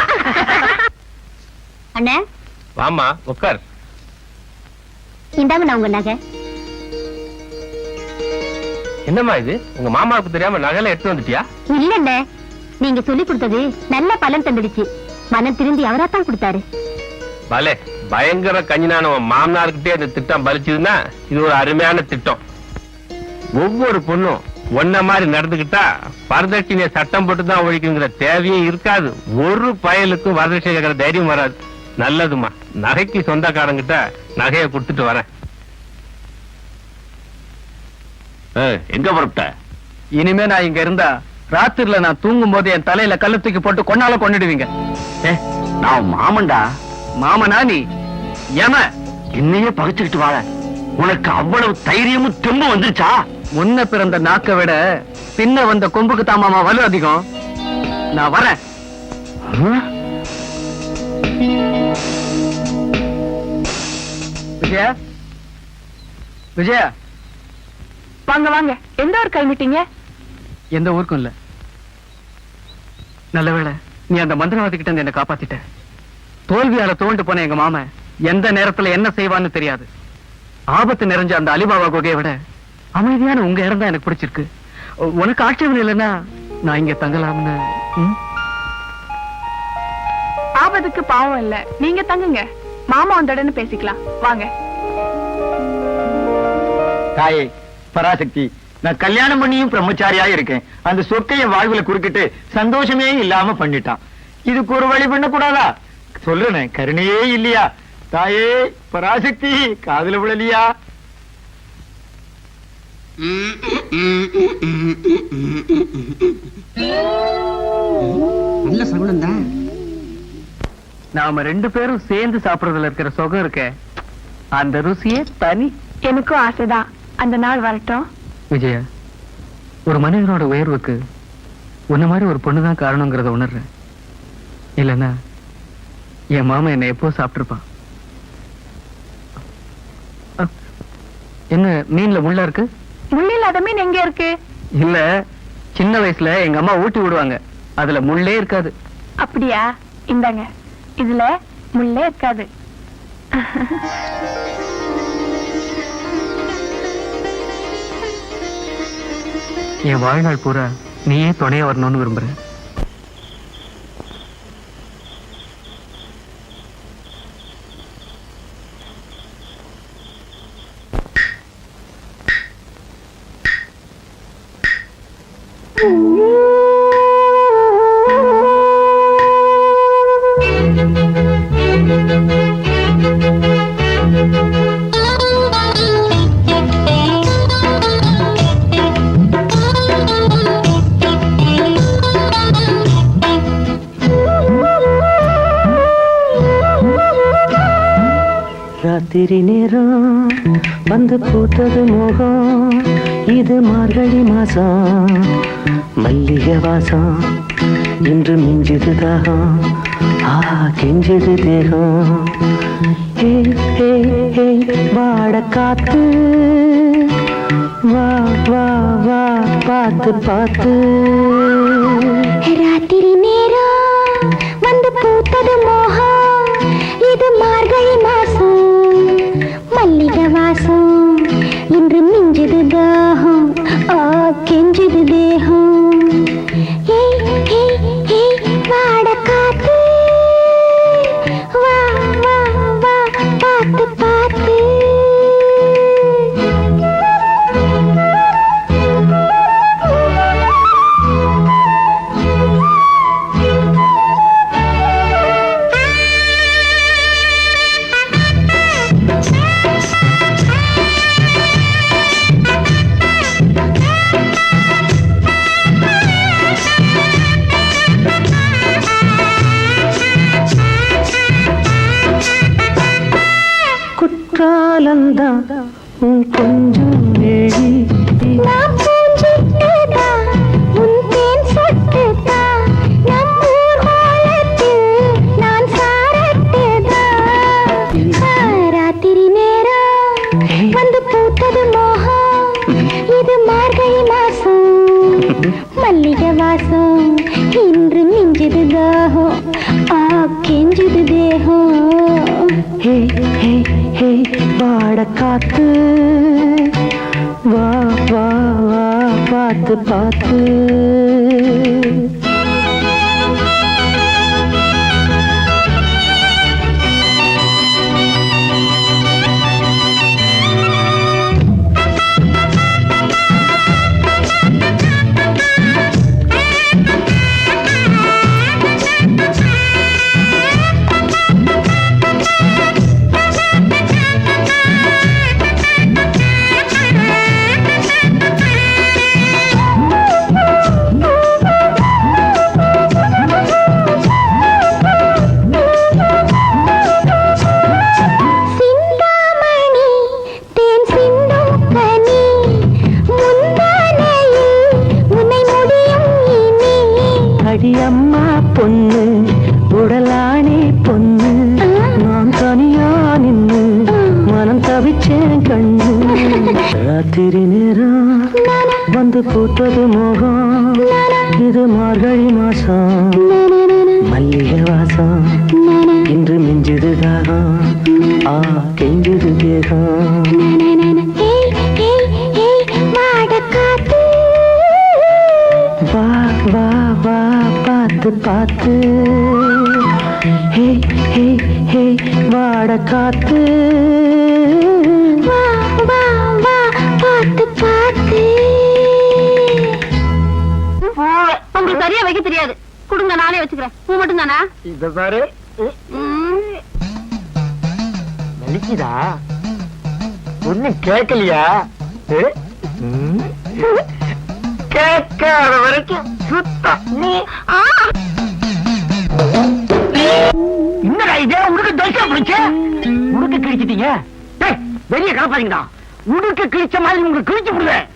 அண்ணே வாமா உட்கார். இந்தாங்க நான் உங்க நகை. என்னம்மா இது? உங்க மாமாவுக்கு தெரியாம நகையில எடுத்து வந்துட்டியா? இல்லண்ணே, நீங்க சொல்லி கொடுத்தது நல்ல பலன் தந்துடுச்சு. மனம் திருந்தி அவராத்தான் கொடுத்தாரு. பலே பயங்கர கஞ்சினான மாமனார்கிட்டே இந்த திட்டம் பலிச்சதுன்னா இது ஒரு அருமையான திட்டம். ஒவ்வொரு பொண்ணும் ஒன்ன மாதிரி நடந்துகிட்டா வரதட்சணையை சட்டம் போட்டுதான் ஒழிக்குங்கிற தேவையே இருக்காது. ஒரு பயலுக்கும் வரதட்சணை கேட்கிற தைரியம் வராது. நல்லதுமா, நகைக்கு சொந்தக்காரங்கிட்ட நகையை கொடுத்துட்டு வரேன். எங்க புறப்பட்ட? இனிமே நான் இங்க இருந்தா ராத்திரில நான் தூங்கும் போது என் தலையில கல்லு தூக்கி போட்டு கொன்னால கொண்டுடுவீங்க. நான் மாமன்டா. மாமனா நீ? ஏம என்னையே பகைச்சுக்கிட்டு வாழ உனக்கு அவ்வளவு தைரியமும் தெம்பும் வந்துருச்சா? முன்ன பிறந்த நாக்க விட பின்ன வந்த கொம்புக்கு தான் மாமா வலு அதிகம். நான் வரேன். விஜயா, விஜயா, வாங்க வாங்க. எந்த ஊர் கிளம்பிட்டீங்க? எந்த ஊருக்கும் இல்ல. நல்லவேளை நீ அந்த மந்திரவாதி கிட்ட இருந்து என்ன காப்பாத்திட்ட. தோல்வியால தோண்டு போன எங்க மாமன் எந்த நேரத்துல என்ன செய்வான்னு தெரியாது. ஆபத்து நிறைஞ்ச அந்த அலிபாபா குகையை விட அமைதியான உங்க இடம் தான் எனக்கு பிடிச்சிருக்கு. உனக்கு ஆட்சேபம் இல்லைன்னா நான் இங்க தங்கலாம்னு. ஆபத்துக்கு பாவம் இல்ல, நீங்க தங்குங்க. மாமா வந்தோடனே பேசிக்கலாம். வாங்க. தாயே பராசக்தி, நான் கல்யாணம் பண்ணியும் பிரம்மச்சாரியா இருக்கேன். அந்த சொக்கைய வாழ்வுல குறுக்கிட்டு சந்தோஷமே இல்லாம பண்ணிட்டான். இதுக்கு ஒரு வழி பண்ண கூடாதா? சொல்றேன், கருணையே இல்லையா? தாயே பராசக்தி, காதுல விழலியா? நல்ல சகுனம் தான். நாம ரெண்டு பேரும் சேர்ந்து சாப்பிடுறதுல இருக்கிற சுகம் இருக்க, அந்த ருசியே தனி. எனக்கும் ஆசைதான். அந்த நாள் வரட்டும். விஜயா, ஒரு மனிதனோட உயர்வுக்கு உன்ன மாதிரி ஒரு பொண்ணுதான் காரணங்கிறத உணர்றேன். இல்லன்னா என் மாமா என்ன எப்போ சாப்பிட்டுருப்பான். என்ன மீன்ல முள்ள இருக்கு? முள்ளில்லாத மீன் எங்க இருக்கு? இல்ல, சின்ன வயசுல எங்க அம்மா ஊட்டி விடுவாங்க, அதுல முள்ளே இருக்காது. அப்படியா? இந்தாங்க, இதுல முள்ளே இருக்காது. என் வாழ்நாள் பூரா நீயே துணையா வரணும்னு விரும்புறேன். ராத்திரி நேரம் வந்து பூத்தது மோகம், இது மார்கழி மாசம், மல்லிகை வாசம் இன்று மிஞ்சுது தாகம், கெஞ்சுது தேகம். வாட காத்து வா வா வா பார்த்து பார்த்து. ராத்திரி நேரம் வந்து பூத்தது மோகம், இது மார்கழி மாசம், மல்லிகை வாசம் இன்று மிஞ்சுது தாகம், கெஞ்சுது தேகம். வாட காத்து வா வா வா பார்த்து பார்த்து. குற்றாலந்தான் உன் கொஞ்சம் நெழி, நான் பூஞ்சிட்டுதான் உன் தேன் சொட்டுதான், நம் ஊர் கோலத்தில் நான் சாரட்டுதான். ராத்திரி நேரம் வந்து பூத்தது மோகம், இது மார்கழி மாசம், மல்லிகை வாசம் இன்று மிஞ்சுது தாகம், கெஞ்சுது தேகம். வாட காத்து வா வா வா பார்த்து பார்த்து. ராத்திரி நேரம் வந்து பூத்தது மோகம் இது மார்கழி மாசம் மல்லிகை வாசம் இன்று மிஞ்சுது தாகம் கெஞ்சுது தேகம் வா வா வா பார்த்து பார்த்து ஹே ஹே ஹே வாட காத்து உங்களுக்கு சரியா வைக்க தெரியாது கொடுங்க, நானே வச்சுக்கிறேன். பூ மட்டும் தானா? இத பாரு நலிக்குதா ஒண்ணு கேட்கலையா கேட்காத வரைக்கும் சுத்தம் என்னடா இதே உனக்கு தோசை பிடிச்சு உனக்கு கிழிச்சிட்டீங்க. வெளியே காப்பாத்தீங்கடா. உனக்கு கிழிச்ச மாதிரி உங்களுக்கு கிழிச்சு விடுவேன்.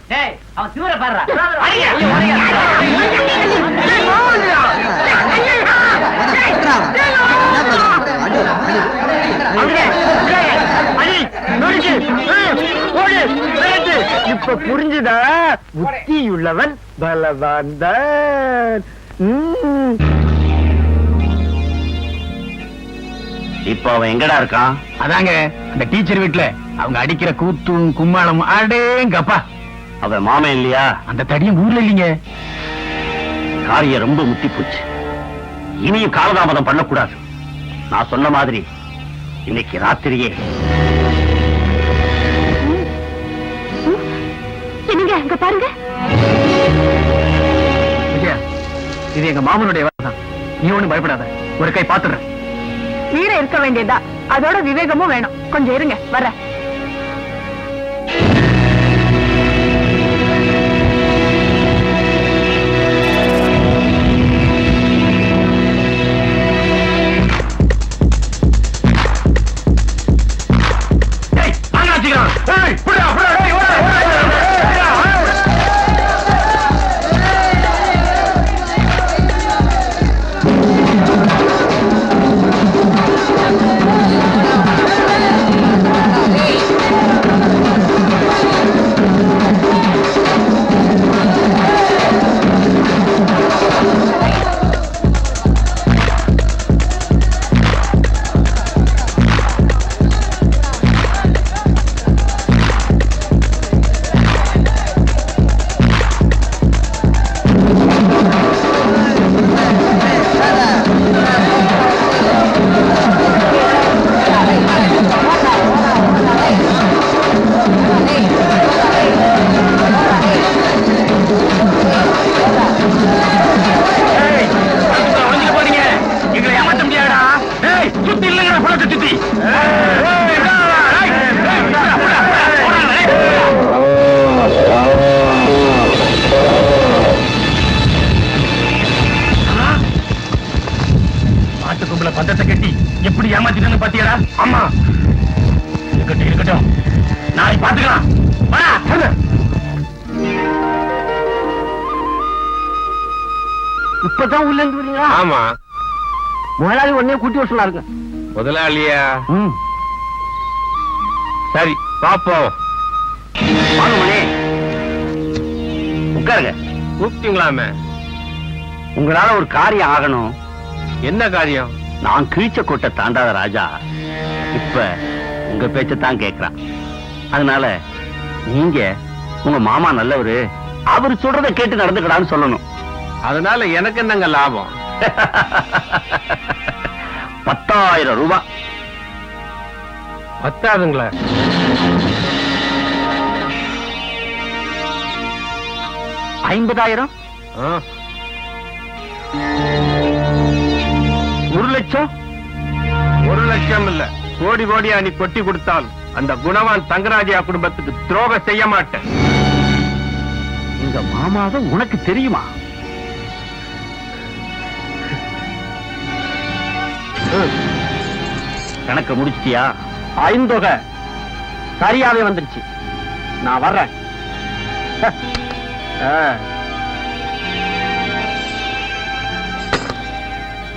அவன் தூர பாடுறா. இப்ப புரிஞ்சுதா? புத்தியுள்ளவன் பலவான்தான். இப்ப அவன் எங்கடா இருக்கான்? அதாங்க அந்த டீச்சர் வீட்டுல அவங்க அடிக்கிற கூத்தும் கும்மாளம் அடேங்கப்பா. அவன் மாமன் இல்லையா? அந்த தடியும் ஊர்ல இல்லீங்க. காரியம் ரொம்ப முத்தி போச்சு. இனியும் காலதாமதம் பண்ணக்கூடாது. நான் சொன்ன மாதிரி இன்னைக்கு ராத்திரியே என்னங்க அங்க பாருங்க. விஜயா, இது எங்க மாமனுடைய வேலை தான். நீ ஒண்ணும் பயப்படாத, ஒரு கை பாத்துறேன். வீர இருக்க வேண்டியதா, அதோட விவேகமும் வேணும். கொஞ்சம் இருங்க, வர. பந்தத்தை கட்டி எப்படி ஏமாத்திட்டு பாத்தியாடா? ஆமா, இருக்கட்டும் இருக்கட்டும், நாளைக்கு பாத்துக்கலாம். இப்பதான் உள்ள இருந்து வரீங்களா? ஆமா. முதலாளி உடனே கூட்டி வர சொன்னாருங்க. முதலாளியா? சரி பாப்போம். வாங்கமணி, உட்காருங்க. கூப்பிட்டீங்களாமே? உங்களால ஒரு காரியம் ஆகணும். என்ன காரியம்? நான் கிழிச்ச கோட்டை தாண்டாத ராஜா இப்ப உங்க பேச்சத்தான் கேட்கிறான். அதனால நீங்க உங்க மாமா நல்லவரு, அவரு சொல்றதை கேட்டு நடந்துக்கடான்னு சொல்லணும். அதனால எனக்கு என்னங்க லாபம்? 10,000 ரூபாய். பத்தாதுங்களா? 50,000? 1 லட்சம்? 1 லட்சம் இல்ல, கோடி கோடியா நீ கொட்டி கொடுத்தால் அந்த குணவான் தங்கராஜா குடும்பத்துக்கு துரோகம் செய்ய மாட்டேன். இந்த மாமாவை உனக்கு தெரியுமா? கணக்க முடிச்சிட்டியா? ஐந்தொகை சரியாவே வந்துருச்சு. நான் வர்றேன்.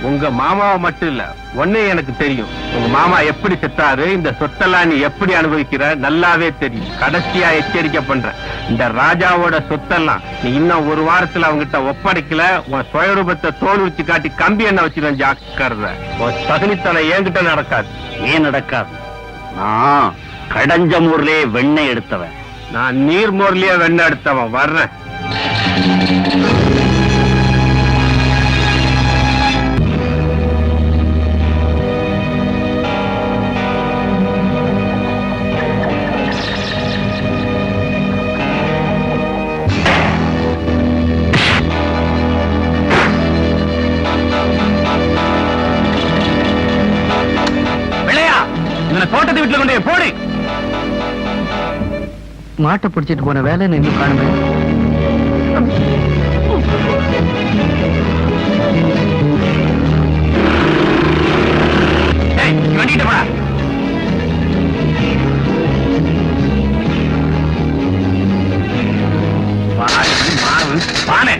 உங்க மாமாவை மட்டும் இல்ல ஒன்னே எனக்கு தெரியும். உங்க மாமா எப்படி செத்தாரு, இந்த சொத்தெல்லாம் நீ எப்படி அனுபவிக்கிற நல்லாவே தெரியும். கடைசியா எச்சரிக்கை பண்ற, இந்த ராஜாவோட சொத்தெல்லாம் நீ இன்னும் ஒரு வாரத்துல அவங்கிட்ட ஒப்படைக்கல, உன் சுயரூபத்தை தோல் வச்சு காட்டி கம்பி எண்ணெய் வச்சுதான் ஜாக்கிரதை. உன் சகுனித்தனை என்கிட்ட நடக்காது. ஏன் நடக்காது? நான் கடஞ்சமூர்லயே வெண்ணெய் எடுத்தவன். நான் நீர்மோர்லயே வெண்ணெய் எடுத்தவன். வர்றேன். தோட்டத்தை வீட்டுல கொண்டே போடு. மாட்டை பிடிச்சிட்டு போன வேலை இன்னும் காணுமே. வண்டிட்டு போடா. பானை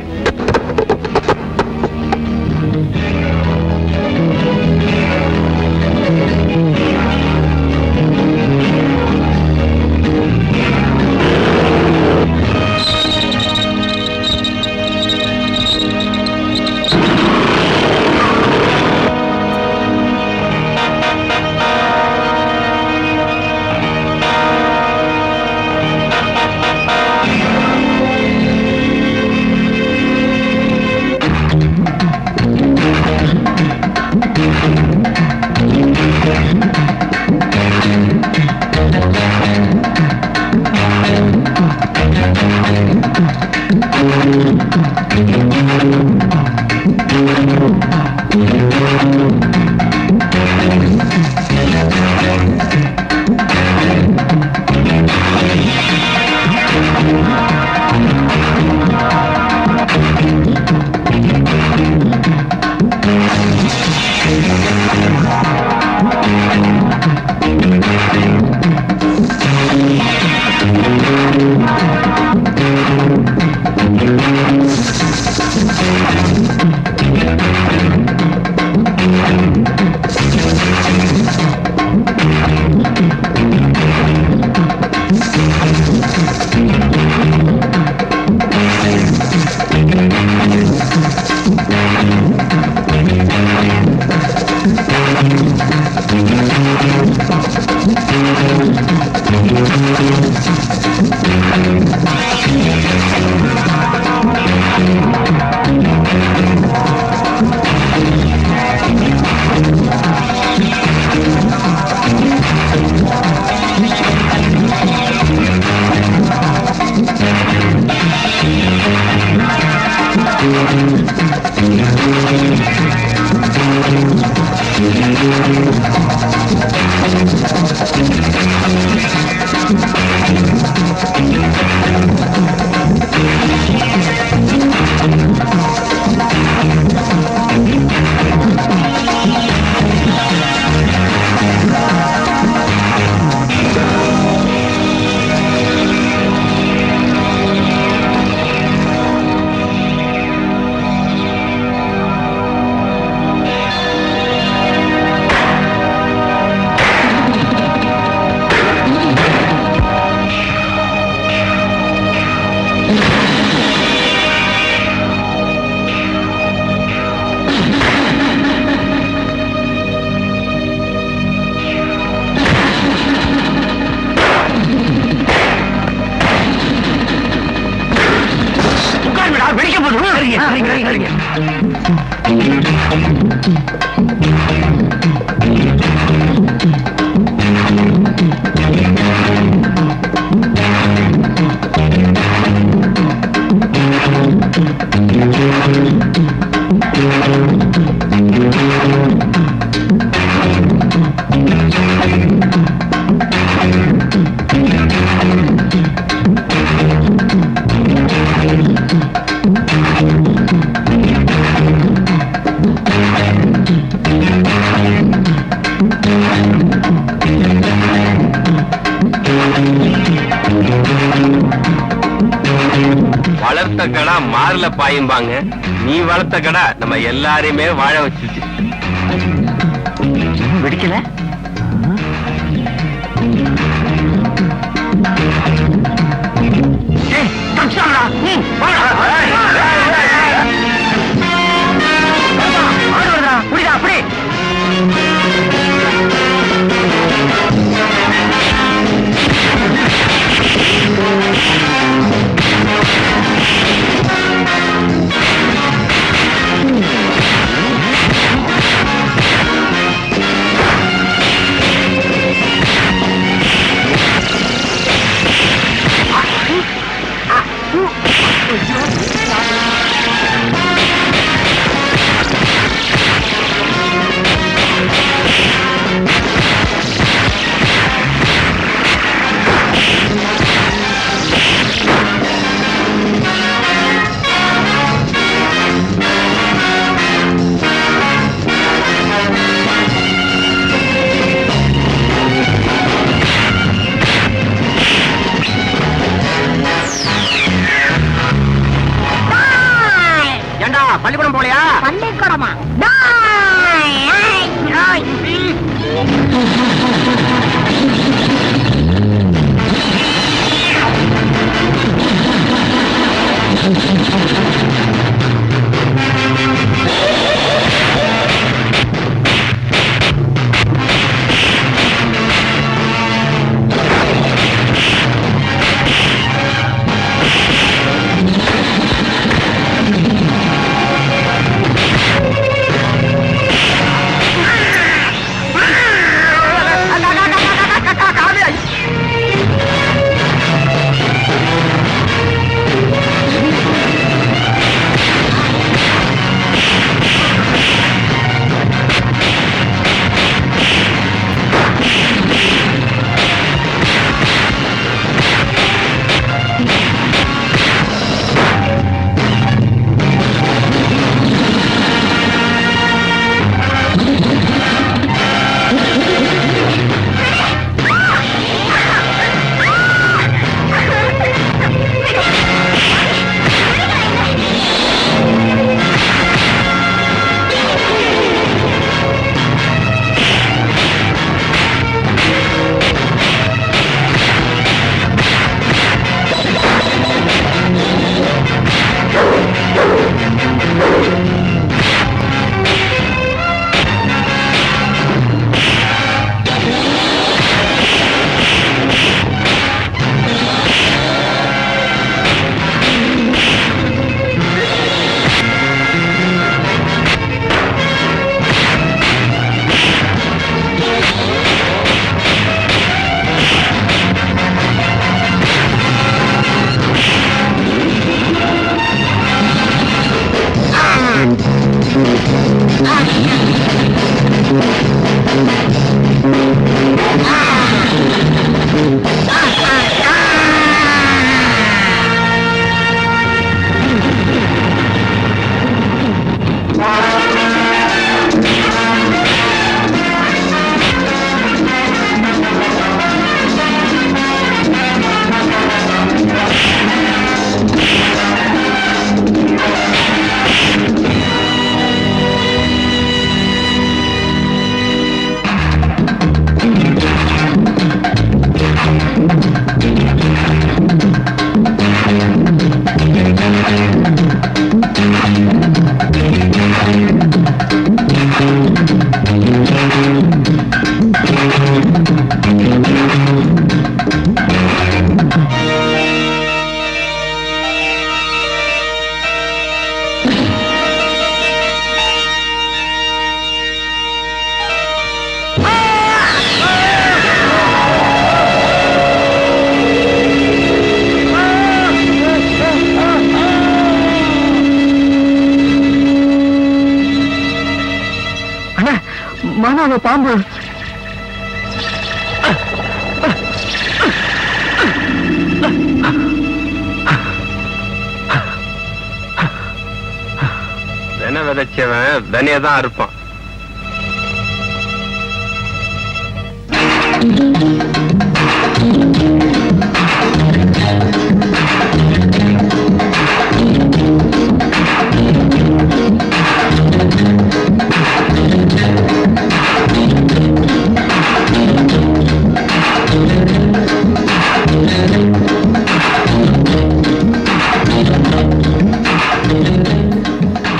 வளர்த்த கடா மாறல பாயும்பாங்க. நீ வளர்த்த கடா நம்ம எல்லாரையுமே வாழ வச்சிருச்சு. வெடிக்கல. அப்படி பள்ளிக்கூடம் போலையா? பள்ளிக்கூடமா? மானாவ பாம்பு. வென விதைச்சவன் வெனையதான் இருப்பான்.